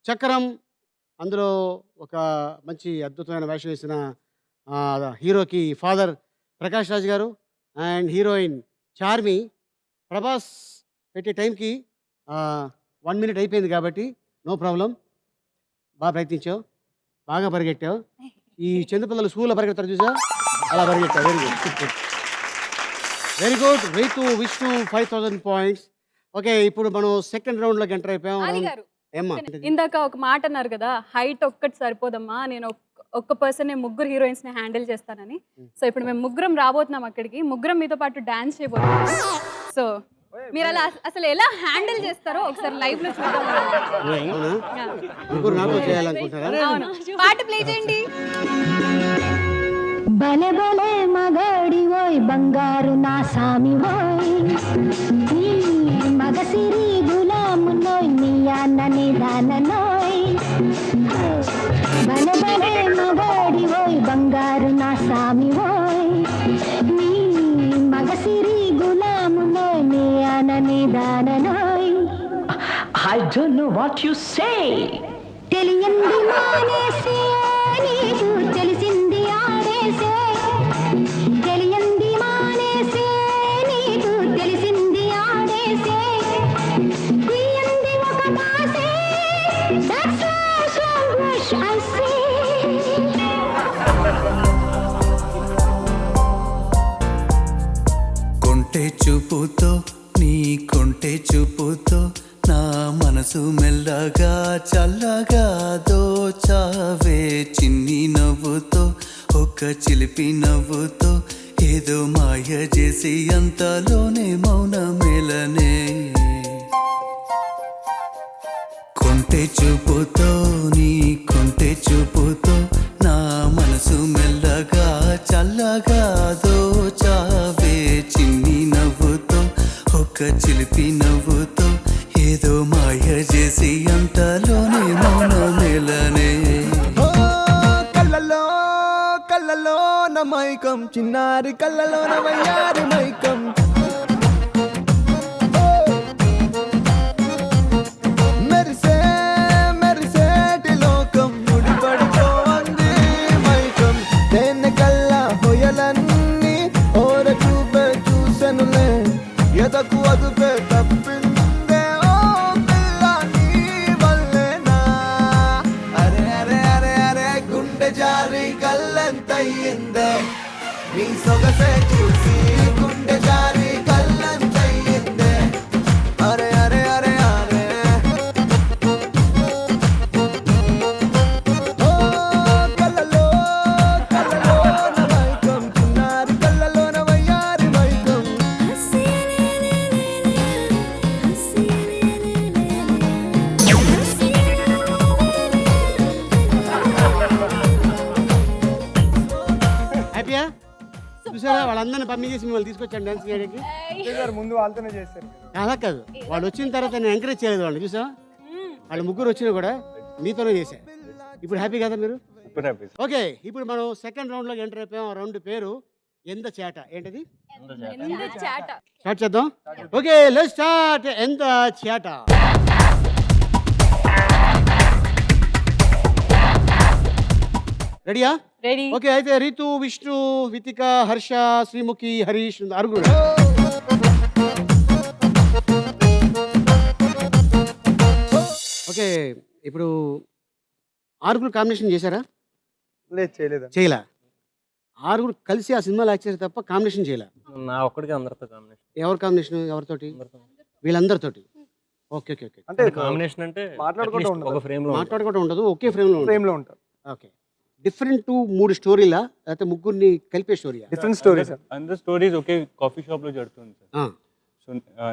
చక్రం అందులో ఒక మంచి అద్భుతమైన వేషం వేసిన హీరోకి ఫాదర్ ప్రకాష్ రాజ్ గారు, అండ్ హీరోయిన్ చార్మి. ప్రభాస్ పెట్టే టైంకి 1 minute అయిపోయింది కాబట్టి నో ప్రాబ్లం. బాగా ప్రయత్నించావు, బాగా పరిగెట్టావు. ఈ చిన్నపిల్లలు స్కూల్లో పరిగెడతారు చూసా, అలా పరిగెట్టావు. Very good, very good. Ritu Vishnu 5000 points. Okay, ఇప్పుడు మనం సెకండ్ రౌండ్లోకి ఎంటర్ అయిపోయాం. ఆది గారు, ఏమ్మా? ఇందాక ఒక మాట అన్నారు కదా, హైట్ ఒక్కటి సరిపోదమ్మా, నేను ఒక్క పర్సన్ ముగ్గురు హీరోయిన్స్ ని హ్యాండిల్ చేస్తానని. సో ఇప్పుడు మేము ముగ్గురం రాబోతున్నాం అక్కడికి, ముగ్గురం మీతో పాటు డాన్స్ చేయబోతున్నాం. సో మీరు అలా అసలు ఎలా హ్యాండిల్ చేస్తారో ఒకసారి లైవ్ లో చూద్దాం. ముగ్గురు నాతో చేయాలనుకుంటారా? అవును, పాట ప్లే చేయండి. బలే బలే మగాడి ఓయ్ బంగారు నా సామి ఓయ్, నీ మగసిరి గులాము నోయ్ నీ అన్నని దాననోయ్. బలే బలే మగాడి ఓయ్ బంగారు నా సామి ఓయ్, నీ మగసిరి గులాము నోయ్ నీ అన్నని దాననోయ్. I don't know what you say. తెలియంది మానేసే నీకు తెలిసింది ఆడేసే, తెలియంది మానేసే నీకు తెలిసింది ఆడేసే, తీయంది ఒక మాసే, that's what I say. కొంటె చూపుతో నీ కొంటె చూపుతో నా మనసు మెల్లగా చల్లగా దోచావే, చిన్ని నవ్వుతో ఒక చిలిపి నవ్వుతో ఏదో మాయ చేసి అంతలోనే మౌన మేలనే. కొంటె చూపుతో నీ కొంటె చూపుతో నా మనసు మెల్లగా చల్లగా దోచావే, చిన్ని నవ్వుతో ఒక చిలిపి నవ్వుతో ఏదో మాయ చేసి అంతలోనే మౌన మేలనే. కళ్ళలో కళ్ళలో నా మైకం, చిన్నారి కళ్ళలో నా వయ్యారి మైకం. మెరిసే మెరిసేటి లోకం, ముడిపడిపోంది మైకం. తేనె కళ్ళ హొయలన్నీ ఓర చూపే చూసెనులే, ఎదకు అదుపే తప్పిందే ఓ పిల్ల నీ వల్లేనా. అరే అరే అరే అరే గుండె జారి కళ్ళంతయ్యిందే, నీ సొగసే చూసి గుండె జారి కళ్ళంతయ్యిందే. అరే అరే అరే అరే ఓ కళ్ళలో కళ్ళలో నా మైకం, చిన్నారి కళ్ళలో నా వయ్యారి మైకం. హ్యాపీయా? చూసారా, వాళ్ళందరినీ పంపించేసి మిమ్మల్ని తీసుకొచ్చాను డాన్స్ చేయడానికి. గారు ముందు వాళ్ళతోనే చేస్తారు. అలా కాదు, వాళ్ళు వచ్చిన తర్వాత నేను ఎంకరేజ్ చేయలేదు వాళ్ళని. చూసా, వాళ్ళు ముగ్గురు వచ్చినా కూడా మీతోనే చేశారు. ఇప్పుడు హ్యాపీ కదా మీరు? ఓకే, ఇప్పుడు మనం సెకండ్ రౌండ్లోకి ఎంటర్ అయిపోయాం. రౌండ్ పేరు ఎంత చేట. ఏంటది? చాట. స్టార్ట్ చేద్దాం. Okay, let's start. ఎంత చేట. రెడీయా? రెడీ. ఓకే, అయితే రీతు, విష్ణు, వితిక, హర్ష, శ్రీముఖి, హరీష్ అరుగురు. ఓకే, ఇప్పుడు ఆరుగురు కాంబినేషన్ చేశారా? లేదు, చేయలేదు. చేయలే. ఆరుగురు కలిసి ఆ సినిమాలో యాక్ట్ చేశారు తప్ప కాంబినేషన్ చేయలే. నా ఒక్కడికి అందరితో కాంబినేషన్. ఎవరు కాంబినేషన్? ఎవరితోటి? వీళ్ళందరితోటి. Okay okay okay. అంటే కాంబినేషన్ అంటే మాట్లాడుకుంటూ at least ఉండదు. ఒక ఫ్రేమ్ లో మాట్లాడుకోవడం ఉండదు, ఒకే ఫ్రేమ్లో ఫ్రేమ్ లో ఉంటారు. ఓకే, డిఫరెంట్ 3 స్టోరీలా లేకపోతే ముగ్గురిని కలిపే స్టోరీయా? Different story sir. అందరు స్టోరీస్ ఒకే కాఫీ షాప్ లో జరుగుతుంది సార్. సో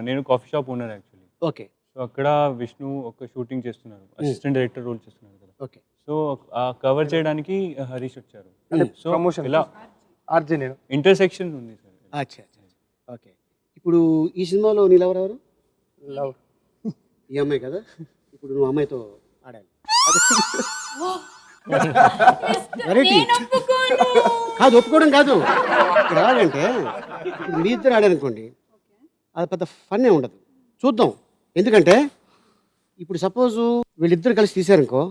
నేను coffee shop owner actually. Okay. So అక్కడ విష్ణు ఒక షూటింగ్ చేస్తున్నారు, అసిస్టెంట్ డైరెక్టర్ రోల్ చేస్తున్నారు కదా. ఓకే. సో కవర్ చేయడానికి హరీష్ వచ్చారు. సో ప్రమోషన్ ఇలా ఆర్జే నేను. ఇంటర్సెక్షన్ ఉంది సార్. అచ్చా. ఓకే. ఇప్పుడు ఈ సినిమాలో నీళ్ళెవరెవరు? లవ్. ఈ అమ్మాయి కదా. ఇప్పుడు నువ్వు అమ్మాయితో ఆడాలి. వెరైటీ కాదు, ఒప్పుకోవడం కాదు. ఇక్కడ ఎలాగంటే ఇప్పుడు మీ ఇద్దరు ఆడారనుకోండి, అది పెద్ద ఫన్నే ఉండదు. చూద్దాం. ఎందుకంటే ఇప్పుడు సపోజు వీళ్ళిద్దరు కలిసి తీసారనుకో,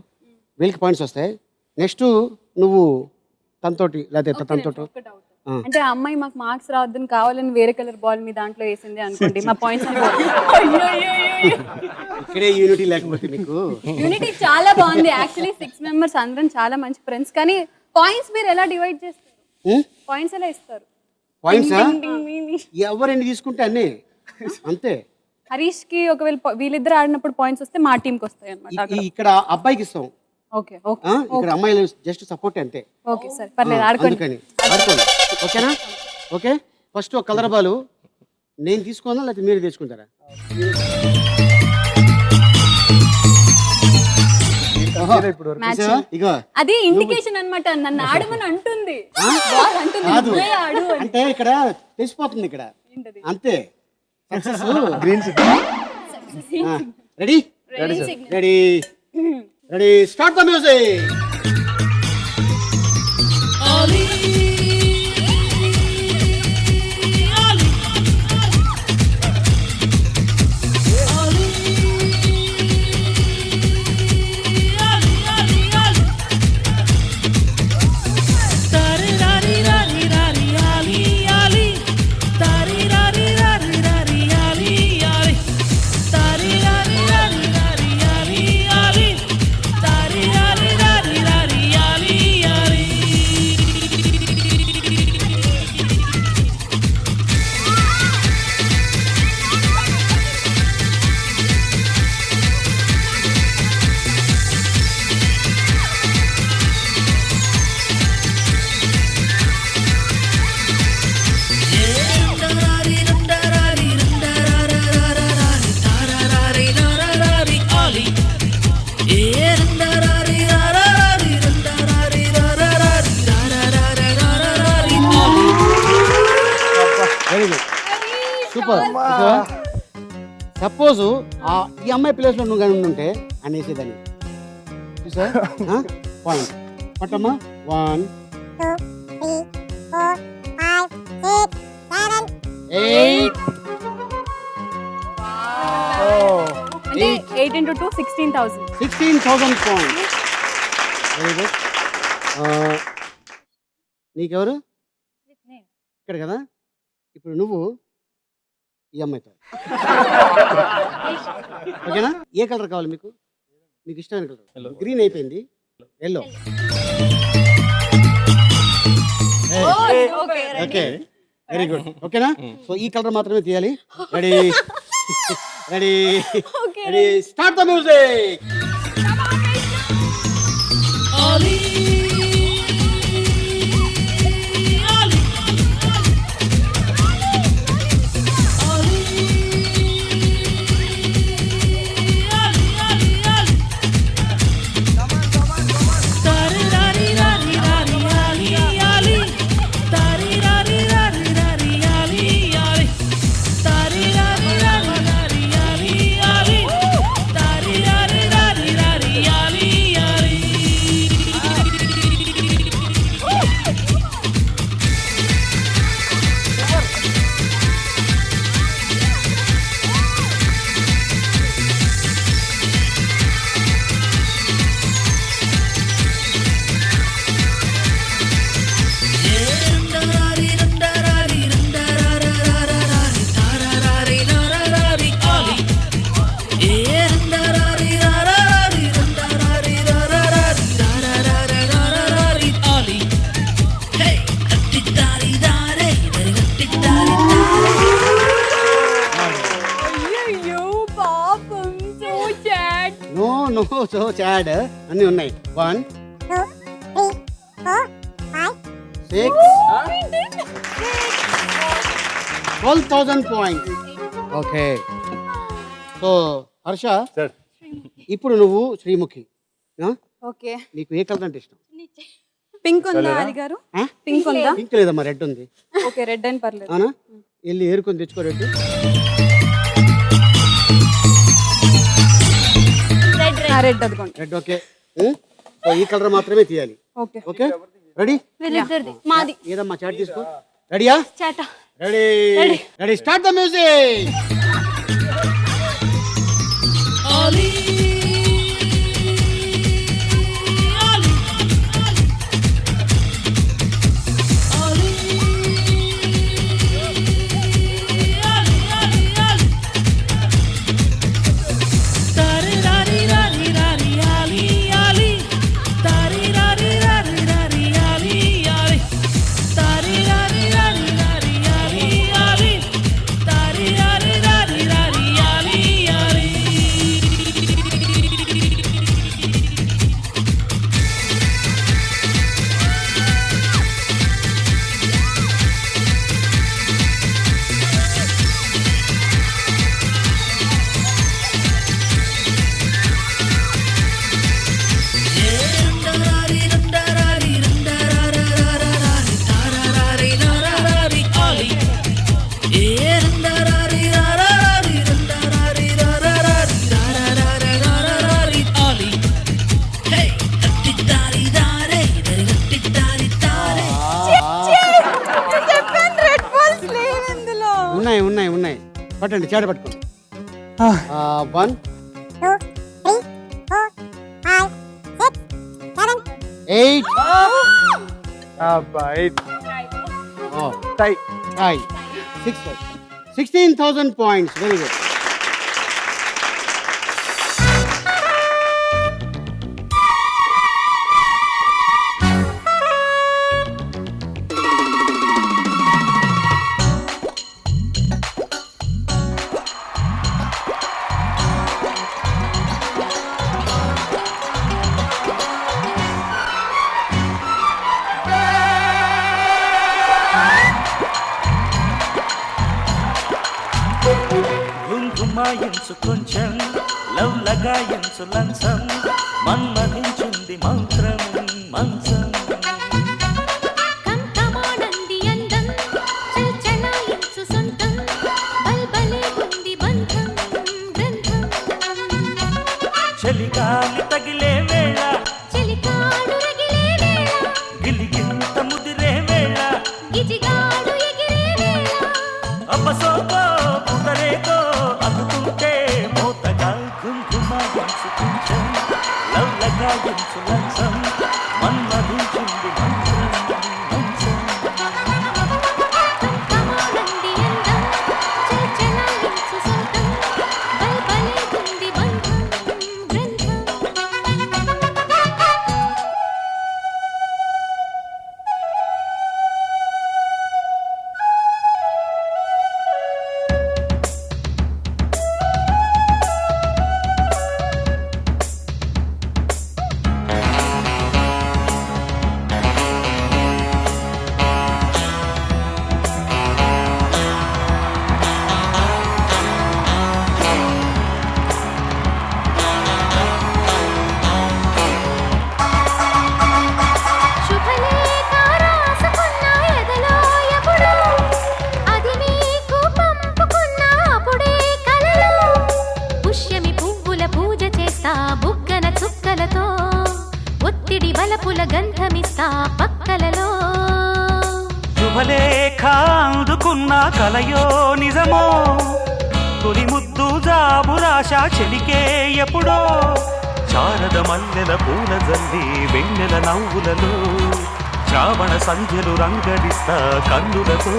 వీళ్ళకి పాయింట్స్ వస్తాయి. నెక్స్ట్ నువ్వు తనతోటి లేకపోతే తనతోటి. అంటే ఆ అమ్మాయి మాకు మార్క్స్ రావద్దని కావాలని వేరే కలర్ బాల్ మీ దాంట్లో వేసింది అనుకోండి, మా పాయింట్స్ ఇక్కడే యూనిటీ లేకపోతే మీకు. యూనిటీ చాలా బాగుంది యాక్చువల్లీ. 6 మెంబర్స్ అందరం చాలా మంచి ఫ్రెండ్స్. కానీ పాయింట్స్ మీరు ఎలా డివైడ్ చేస్తారు? పాయింట్స్ ఎలా ఇస్తారు? పాయింట్సా? ఎవరెన్ని తీసుకుంటే అన్నీ అంతే. హరీష్ కి ఒకవేళ వీళ్ళిద్దరు ఆడినప్పుడు పాయింట్స్ వస్తే మా టీంకి వస్తాయి అన్నమాట. ఇక్కడ అబ్బాయికి ఇస్తాం. ఓకే. ఇక్కడ అమ్మాయిలు జస్ట్ సపోర్ట్ అంతే. ఓకే సార్, పర్లేదు ఆడుకోండి. ఆడుకోండి. ఓకేనా? ఓకే. ఫస్ట్ ఒక కలర్ బాలు నేను తీసుకున్నా లేకపోతే మీరు తీసుకుంటారా? ఇప్పుడు ఇగో అది ఇండికేషన్ అన్నమాట. నన్ను ఆడమని అంటుంది, బాల్ అంటుంది, కాదు నువ్వే ఆడు అని. అంటే ఇక్కడ తెలిసిపోతుంది ఇక్కడ అంతే. Green ready ready ready start the music. Super. Suppose ఈ అమ్మాయి ప్లేస్లో నువ్వు కానీ ఉంటే అనేసేదాన్ని చూసా. పాయింట్ పట్టమ్మా. 1 2 3 4 5 6 7 8. అంటే 8 into 2 16,000. 16,000 పాయింట్స్. Very good. నీకెవరు? ఇక్కడ కదా. ఇప్పుడు నువ్వు ఈ అమ్మాయితో ఓకేనా? ఏ కలర్ కావాలి మీకు? మీకు ఇష్టమైన కలర్. గ్రీన్ అయిపోయింది, ఎల్లో. Okay, very good. ఓకేనా? సో ఈ కలర్ మాత్రమే తీయాలి. Ready ready ready start the music. So Chad అన్నీ ఉన్నాయి. 1 2 3 6 12,000 points. Okay, so Harsha, sir ఇప్పుడు నువ్వు శ్రీముఖి. ఓకే, నీకు ఏ కలర్ అంటే ఇష్టం? పింక్ ఉందా అలీ గారు? పింక్ ఉందా? పింక్ లేదమ్మా, రెడ్ ఉంది. ఓకే, రెడ్ అని పర్లేదు. అవునా, వెళ్ళి ఏరుకొని తెచ్చుకో రెడ్. రెడ్ అదిగోండి. Red okay. సో ఈ కలర్ మాత్రమే తీయాలి. Okay okay, ready? వీళ్ళిద్దరిది మాది ఏదమ్మా చాట్ తీసుకో. రెడీయా? చాట. Ready ready, start the music. ఉన్నాయి ఉన్నాయి ఉన్నాయి, పట్టండి, చాట పట్టుకోండి. 1 2 3 4 5 6 7 8. అబ్బాయి tie tie 16,000 points. Very good. గుంగుమాయించు కొంచెం, లవ్ లగాయించు లంచం, మన్మధించుంది మంత్రం మంచం. చలిగాలి తగిలే వేళ, గిలిగింత ముదిరే వేళ, అబ్బసోకో పుదరేకో అందుకుంటే మోతగా. కుంకుమాయించు కొంచెం, లవ్ లగాయించు లంచం, మన్మధించుంది మంత్రం మంచం. శుభలేఖ అందుకున్న కలయో నిజమో, తొలి ముద్దు జాబురాశ చెలికే ఎప్పుడో. శారద మల్లెల పూల జల్లి వెన్నెల నవ్వులలో, శ్రావణ సంధ్యలు రంగడిస్తా కన్నులతో.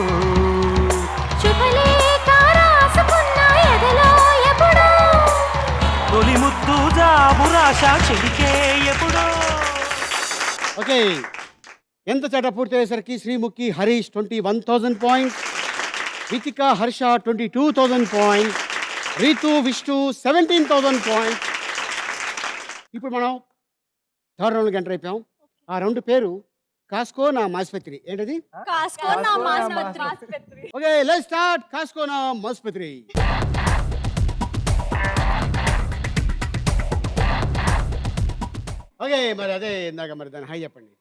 తొలి ముద్దు జాబురాశ చెలికే ఎప్పుడో. ఓకే, ఎంత చాట పూర్తి అయ్యేసరికి Sreemukhi Harish 21,000 points, Ritika Harsha 22,000 points, Ritu Vishnu 17,000 points. ఇప్పుడు మనం థర్డ్ రౌండ్కి ఎంటర్ అయిపోయాం. ఆ రౌండ్ పేరు కాస్కో నా మాస్పత్రి ఏంటది? కాస్కో నా మాస్పత్రి. Okay let's start. కాస్కో నా మాస్పత్రి. ఓకే మరి అదే ఇందాక మరి దాని హాయ్ చెప్పండి.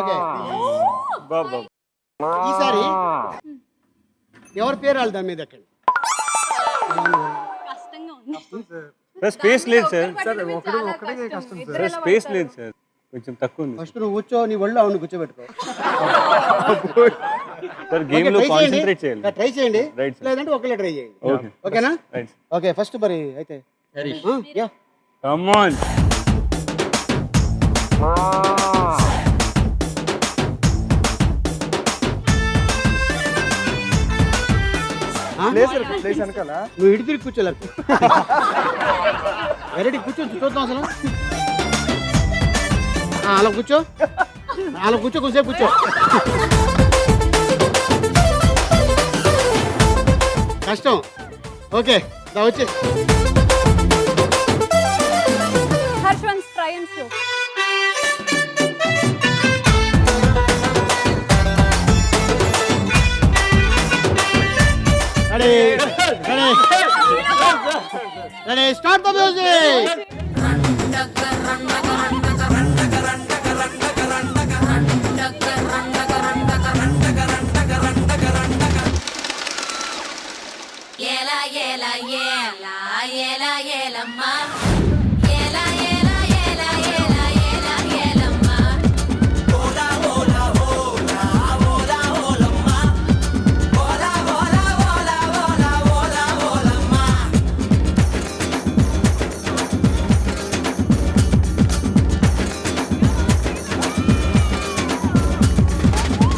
ఓకే ఈసారి ఎవరి పేరు వాళ్ళు దాని మీద ఎక్కండి. కష్టంగా ఉంది. సార్ స్పేస్ లేదు సార్. ఒకటే కష్టం సార్. సార్ స్పేస్ లేదు సార్, కొంచెం తక్కువ ఉంది. ఫస్ట్ నువ్వు కూర్చో, నీ ఒళ్ళు అవును కూర్చోబెట్టుకో. సార్ గేమ్ లో కాన్సంట్రేట్ చేయాలి. ట్రై చేయండి, రైట్ సార్. లేదంటే ఒకళ్ళే ట్రై చేయండి. ఓకే ఓకేనా? రైట్. ఓకే ఫస్ట్ మరి అయితే Harish yeah come on. Place వెనకాల నువ్వు ఇటు తిరిగి కూర్చోలేదు. వెరైటీ కూర్చో, చూద్దాం అసలు. అలా కూర్చో, అలా కూర్చో, కొంచెంసేపు కూర్చో. కష్టం. ఓకే దా వచ్చే. Harshavanth try and show. Ready ready start the music.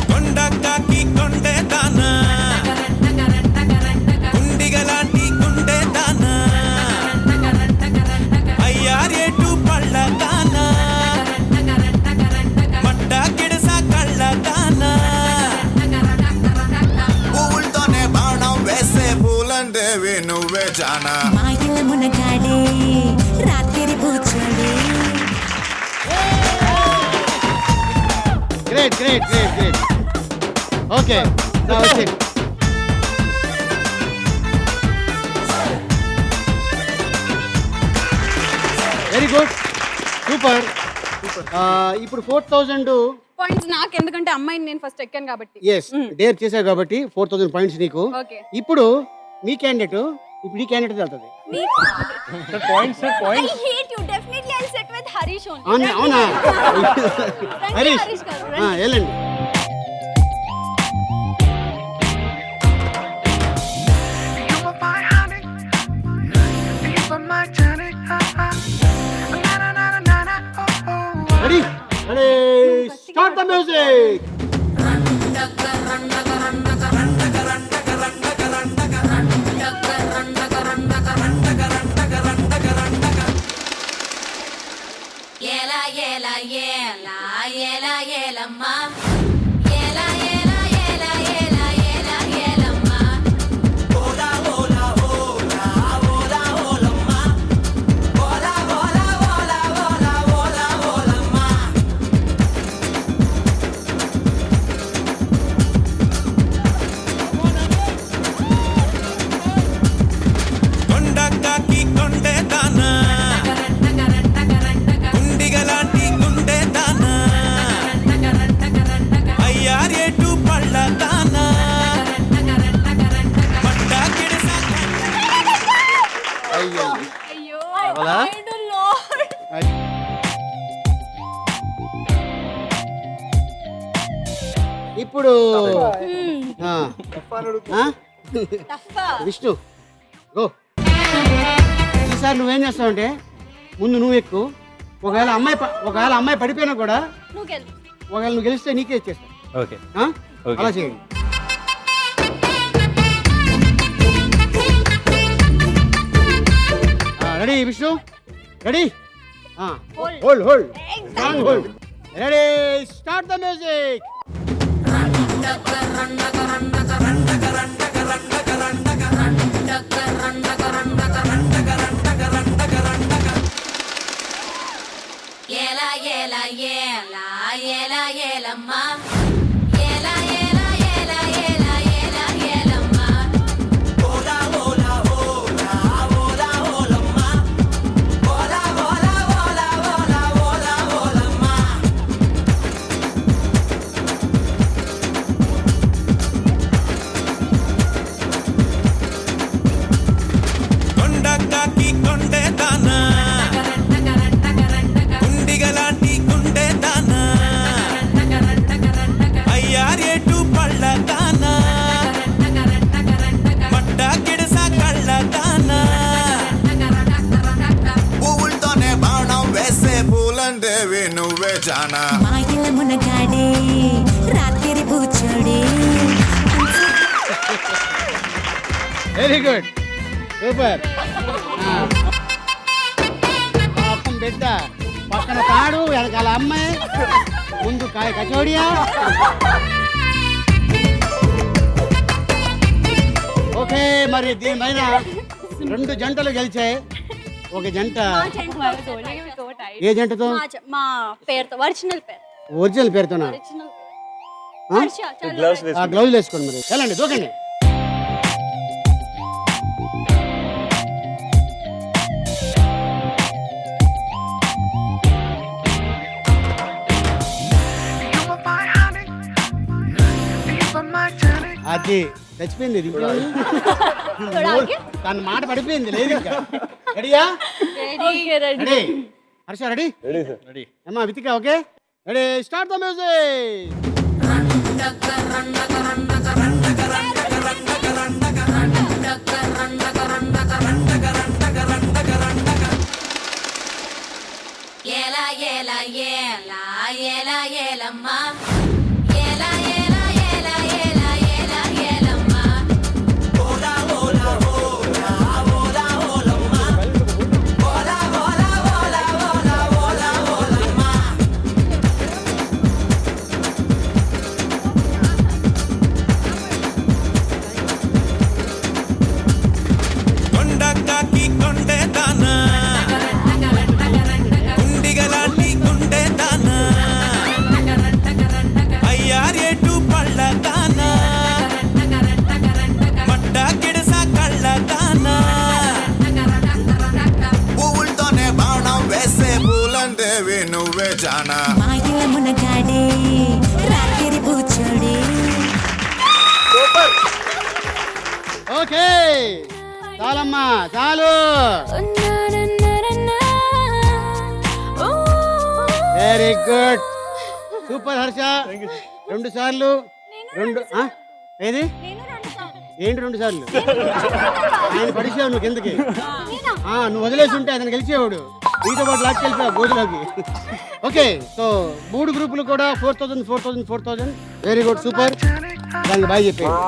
కొండకాకి కొండే దానా కుండిగలాంటి గుండె దానా అయ్యారేటు పళ్ళ దానా మట్ట కిడస కళ్ళ దానా పువ్వులతోనే బాణం వేసే పూలందేవి నువ్వే జానా మా ఇళ్ళ మునగాడే రాత్రి పూచోడే. Great great great great. Okay దా వచ్చే. Very good, super. ఇప్పుడు 4000 పాయింట్స్ నాకు, ఎందుకంటే అమ్మాయిని నేను ఫస్ట్ ఎక్కాను కాబట్టి. ఎస్ డేర్ చేసావు కాబట్టి 4000 పాయింట్స్ నీకు. ఓకే. ఇప్పుడు మీ క్యాండిడేట్, ఇప్పుడు ఈ క్యాండిడేట్ వెళ్తుంది. Sir points sir I points. hate you. Definitely I'll sit with Harish only. అవునా అవునా రండి, హరీష్ హరీష్ గారు, రండి. వెళ్ళండి. Ready ready start the music. కొండకాకి కొండే దానా కుండిగలాంటి గుండె దానా అయ్యారేటు పళ్ళ దానా మట్ట కిడస అయ్యో అయ్యో, అవలా? I don't know. ఇప్పుడు ఆ, ఆ? Tough. విష్ణు గో. ఈసారి నువ్వేం చేస్తావంటే ముందు నువ్వు ఎక్కువ. ఒకవేళ అమ్మాయి పడిపోయినా కూడా నువ్వు గెలు. ఒకవేళ నువ్వు గెలిస్తే నీకే ఇచ్చేస్తా. ఓకే ఆ? ఓకే. అలా చేయండి. Ready Vishnu ready. Hold hold strong hold. Ready start the music. ఏలా ఏలా ఏలా ఏలా ఏలమ్మా ఏలా ఏలా ఏలా ఏలా ఏలా ఏలమ్మా ఓలా ఓలా ఓలా ఓలా ఓలమ్మా ఓలా ఓలా ఓలా ఓలా ఓలా ఓలమ్మా కొండకాకి కొండే దానా గుండిగలాంటి గుండె దానా అయ్యారేటు పళ్ళ దానా పట్ట కిడస కళ్ళ దానా పువ్వులతోనే బాణం వేసే పూలందేవి నువ్వే జానా మాయల మునగాడే రాత్రి కూర్చోడే వెరీ గుడ్ సూపర్ పాపం బిడ్డ పక్కన తాడు వెనకాల అమ్మాయి ముందు కాయ కచోడియా ఓకే మరి దీనిపైన 2 జంటలు గెలిచాయి ఒక జంట ఏ జంటతో మా పేరుతో ఒరిజినల్ పేరు ఒరిజినల్ పేరుతోనా ఒరిజినల్ గ్లౌజ్ వేసుకోండి మరి వెళ్ళండి దూకండి అది చచ్చిపోయింది ఇది తన మాట పడిపోయింది లేదు ఇంకా రెడీయా రెడీ హర్ష రెడీ రెడీ అమ్మా Vithika okay ready start the music ఏలా ఏలా ఏలా ఏలా ఏలమ్మా కొండకాకి కొండే దానా గుండిగలాంటి గుండె దానా అయ్యారేటు పళ్ళ దానా పట్ట కిడస కళ్ళ దానా పువ్వులతోనే బాణం వేసే పూలందేవి నువ్వే జానా మాయల మునగాడే రాత్రి కూర్చోడే ఓకే చాలమ్మా చాలు వెరీ గుడ్ సూపర్ హర్ష 2 సార్లు 2 ఏది ఏంటి 2 సార్లు ఆయన పడిచావు నువ్వు కిందకి నువ్వు వదిలేసి ఉంటే అతను గెలిచేవాడు నీతో పాటు లాక్కి వెళ్ళిపోయావు గోధులోకి ఓకే సో 3 గ్రూపులు కూడా 4000 4000 4000 వెరీ గుడ్ సూపర్ దానికి బాయ్ చెప్పాడు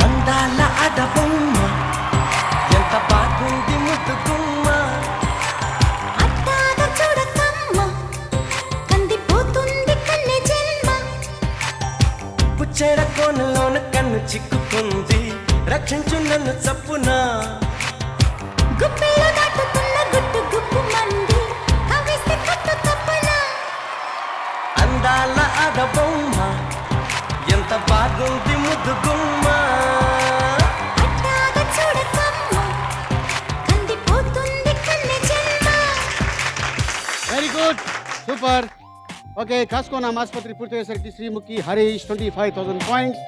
అందాల అడబొమ్మ ఎంత బాగుంది ముద్దుగుమ్మ అట్టాగ చూడకమ్మ కందిపోతుంది కన్నె జన్మ పుచ్చేడ కోనలోన కన్ను చిక్కుకుంది రక్షించు నన్ను చప్పున గుప్పెలో దాటుతున్న గుట్టు గుప్పు మంది కవిస్తే కట్టు తప్పన అందాల అడబొమ్మ ఎంత బాగుంది ముద్దుగుమ్మ అట్టాగ చూడకమ్మ కందిపోతుంది కన్నె జన్మ వెరీ గుడ్ సూపర్ ఓకే కాస్కోనా ఆసుపత్రి పూర్తయ్యేసరికి Sreemukhi Harish 25,000 points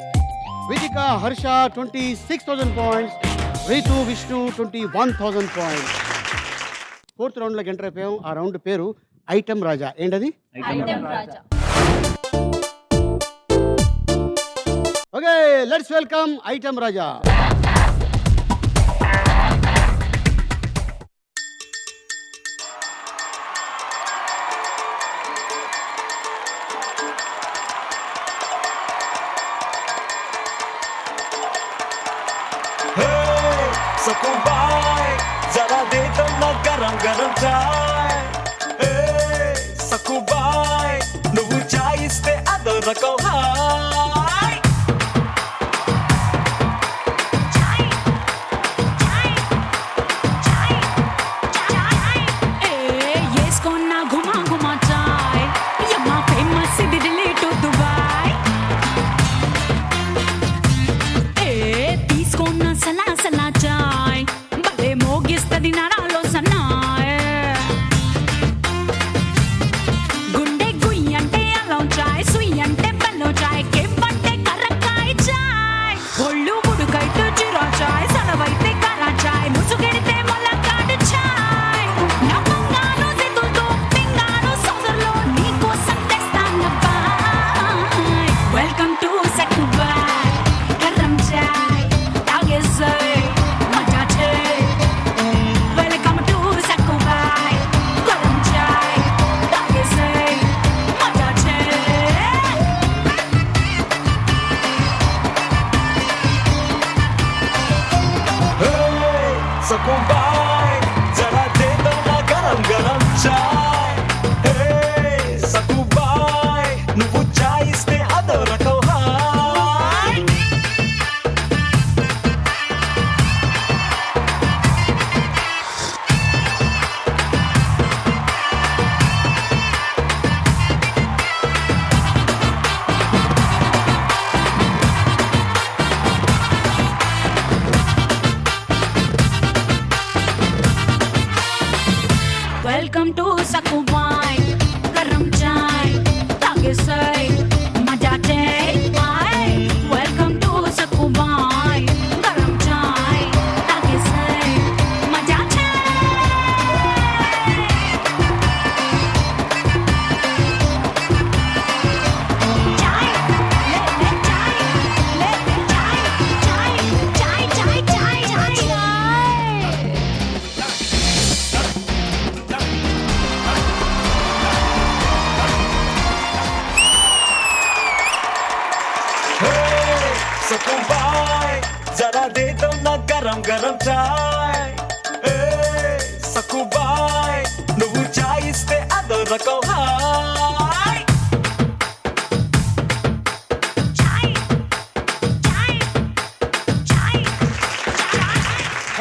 Vithika Harsha 26,000 points Ritu Vishnu 21,000 points 4th రౌండ్లోకి ఎంటర్ అయిపోయాం ఆ రౌండ్ పేరు ఐటమ్ రాజా ఏంటది item Raja okay let's welcome item Raja గరం చాయ్ సక్కుబాయ్ నువ్వు చాయ్ ఇస్తే అదో రకం హాయ్ వేసుకున్న గుమా గుమా చాయ్ యమ్మా ఫేమస్ ఇది రిలేట్ దుబాయ్ తీసుకున్న సలా సలా చాయ్ భలే మోగిస్తది నరాలో సన్నాయ్ గుండె గుయ్యి అంటే అలం చాయ్ సుయ్యి అంటే బల్లో చాయ్ కెవ్వంటే కర్రకాయ చాయ్ ఒళ్ళు ముడుకైతే జీరా చాయ్ సలవైతే కరా చాయ్ ముసుగెడితే మొలకాడు చాయ్ నమ్మంగాను జితుతో పింగాను సోదరులో నీకోసం తెస్తాను బాయ్ వెల్కమ్ టు సక్కుబాయ్ గరం చాయ్ తాగేసై మజా చేయి వెల్కమ్ టు సక్కుబాయ్ గరం చాయ్ తాగేసై మజా చేయి సక్కుబాయ్ జరా దే దో నా గరం గరం చాయ్ సక్కుబాయ్ నువ్వు చాయ్ ఇస్తే అదో రకం హాయ్ వెల్కమ్ టు సక్కుబాయ్ గరం చాయ్ తాగేసై మజా చేయి వెల్కమ్ టు సక్కుబాయ్ గరం చాయ్ తాగేసై మజా సక్కుబాయ్ జరా దే దో నా గరం గరం చాయ్ సక్కుబాయ్ నువ్వు చాయ్ ఇస్తే అదో రకం hi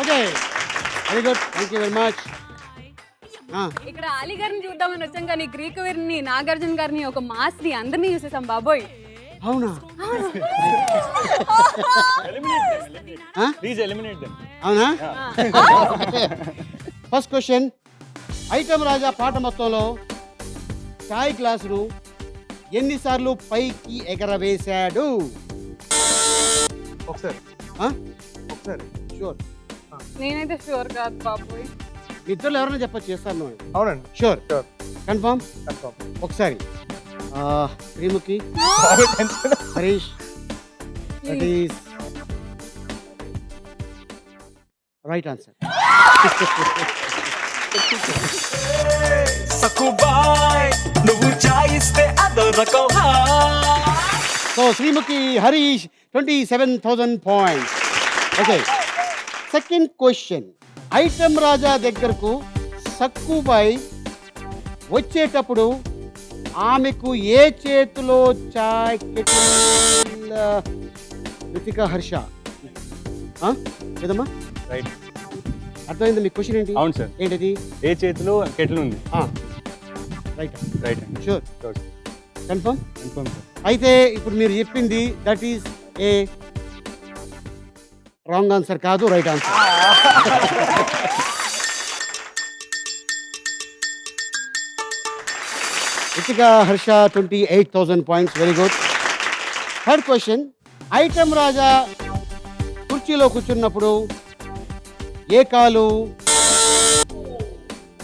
okay very good thank you very much. ఇక్కడ అలీ గారిని చూద్దామని వచ్చాం కానీ గ్రీక్ వీరిని నాగార్జున గారిని ఒక మాస్ని అందరినీ చూసేసాం బాబోయ్. అవునా? Please eliminate them. అవునా? ఫస్ట్ క్వశ్చన్, ఐటమ్ రాజా పాట మొత్తంలో చాయ్ గ్లాసును ఎన్నిసార్లు పైకి ఎగరవేశాడు? ఒకసారి ఆ? ఒకసారి షూర్. నేనైతే షూర్ కాదు బాబోయ్. ఇద్దరు ఎవరైనా చెప్పచ్చు, చేస్తాను. అవునండి. షూర్. షూర్. కన్ఫర్మ్? కన్ఫర్మ్. ఒకసారి Sreemukhi, Harish, that is right answer. Sakkubai నువ్వు చాయ్ ఇస్తే అదో రకం హాయ్ so Sreemukhi, Harish 27,000 points. Okay, second question, item Raja దగ్గరకు సక్కుబాయ్ వచ్చేటప్పుడు ఆమెకు ఏ చేతిలో చాయ్ కెటిల్? రితికా, హర్ష ఏదమ్మా? రైట్. అర్థమైంది మీ క్వశ్చన్ ఏంటి? అవును సార్. ఏంటది? ఏ చేతిలో కెటిల్ ఉంది? రైట్. రైట్ అండి. షూర్. కన్ఫర్మ్? Confirm sir. అయితే ఇప్పుడు మీరు చెప్పింది that is a wrong answer కాదు, right answer. Ritika, Harsha 28,000 points. Very good. Third question, item Raja కుర్చీలో కూర్చున్నప్పుడు ఏ కాలు?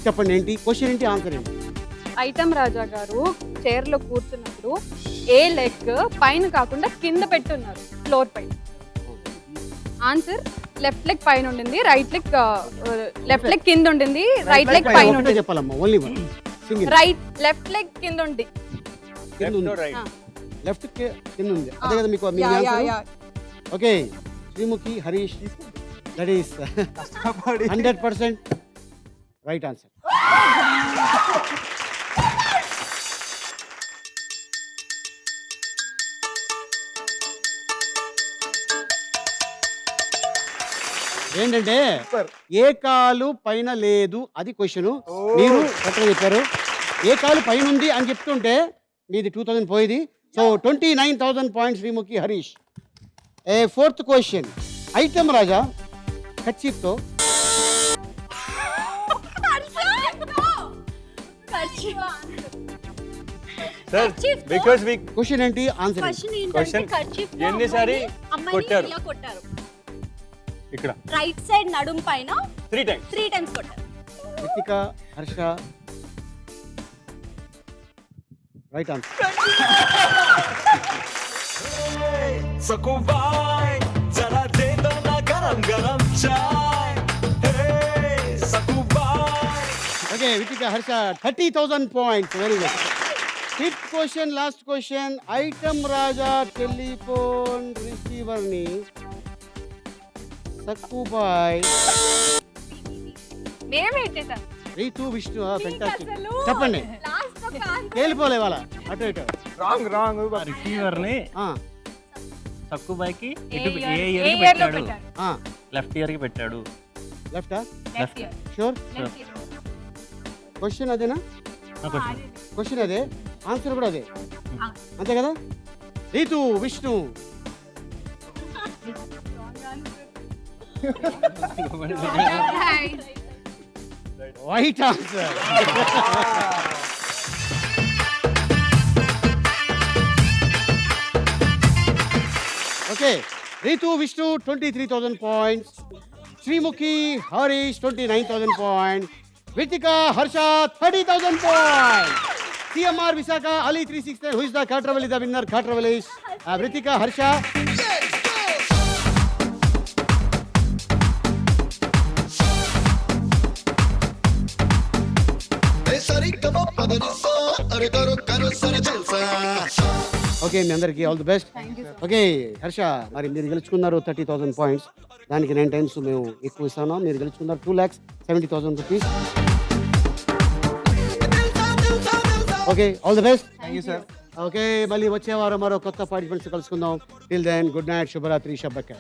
చెప్పండి, ఏంటి క్వశ్చన్, ఏంటి ఆన్సర్ ఏంటి? ఐటమ్ రాజా గారు చైర్ లో కూర్చున్నప్పుడు ఏ లెగ్ పైన కాకుండా కింద పెట్టున్నారు, ఫ్లోర్ పైన. ఆన్సర్ లెఫ్ట్ లెగ్ పైన ఉండింది, రైట్ లెగ్ లెఫ్ట్ లెగ్ కింద ఉండింది, రైట్ లెగ్ పైన ఒకటే ఉండింది. చెప్పాలమ్మా, only one. Single. Right left leg కింద ఉంది. లెఫ్ట్ కింద ఉంది, అదే కదా మీకు మీ yeah, yeah, answer? Yeah. Okay, Sreemukhi, Harish, that is 100% right answer. ఏంటంటే ఏ కాలు పైన లేదు అది క్వశ్చన్. మీరు కరెక్ట్గా చెప్పారు. ఏ కాలు పైన ఉంది అని చెప్తుంటే మీది 2000 పోయేది. So 29,000 points Sreemukhi Harish. Fourth question, item Raja కచ్చిప్తో సార్ బికాస్ వి క్వశ్చన్ ఏంటి, ఆన్సర్ క్వశ్చన్ ఎన్నిసారి కొట్టారు కొట్టారు ఇక్కడ రైట్ సైడ్ నడుం పైన 3 times 3 times కొట్టారు. Ritika, Harsha right answer. सकुबाई जरा दे दो ना गरम गरम चाय हे Sakkubai. Okay Ritika, Harsha 30,000 points. Very good. Fifth question, last question, item Raja telephone receiver ని సక్కుబాయ్, మేమేంటేసాం రీతు, విష్ణు. ఫెంటాస్టిక్. చెప్పండి, తేలిపోలే వాళ్ళ అటు ఇటు. రాంగ్ రిసీవర్ ని ఆ, తక్కువకి ఏ ఇటు ఏ year ఇయర్ కి లో పెట్టాడు, పెట్టారు? ఆ, లెఫ్ట్ ఇయర్ కి పెట్టాడు. లెఫ్టా? Left ear. Sure. Left ear. Question అదేనా? క్వశ్చన్ అదే, ఆన్సర్ కూడా అదే, అంతే కదా? Ritu, Vishnu. Right answer. Okay, Ritu, Vishnu 23,000 points, Sreemukhi, Harish 29,000 points, Ritika, Harsha 30,000 points. CMR Visakha, Ali 369. Who is the car travel? Is the winner? Car travel is Ritika, Harsha. Okay, మీ అందరికి all the best. Okay Harsha, మరి మీరు గెలుచుకున్నారు 30,000 పాయింట్స్. దానికి 9 times మేము ఎక్కువ ఇస్తాను. మీరు గెలుచుకున్నారు 2,70,000 rupees. Okay, all the best. Thank you sir. Okay, మళ్ళీ వచ్చే వారం మరో కొత్త పార్టిసిపెంట్స్ కలుసుకుందాం. టిల్ దెన్, గుడ్ నైట్, శుభరాత్రి, షబ్బకే.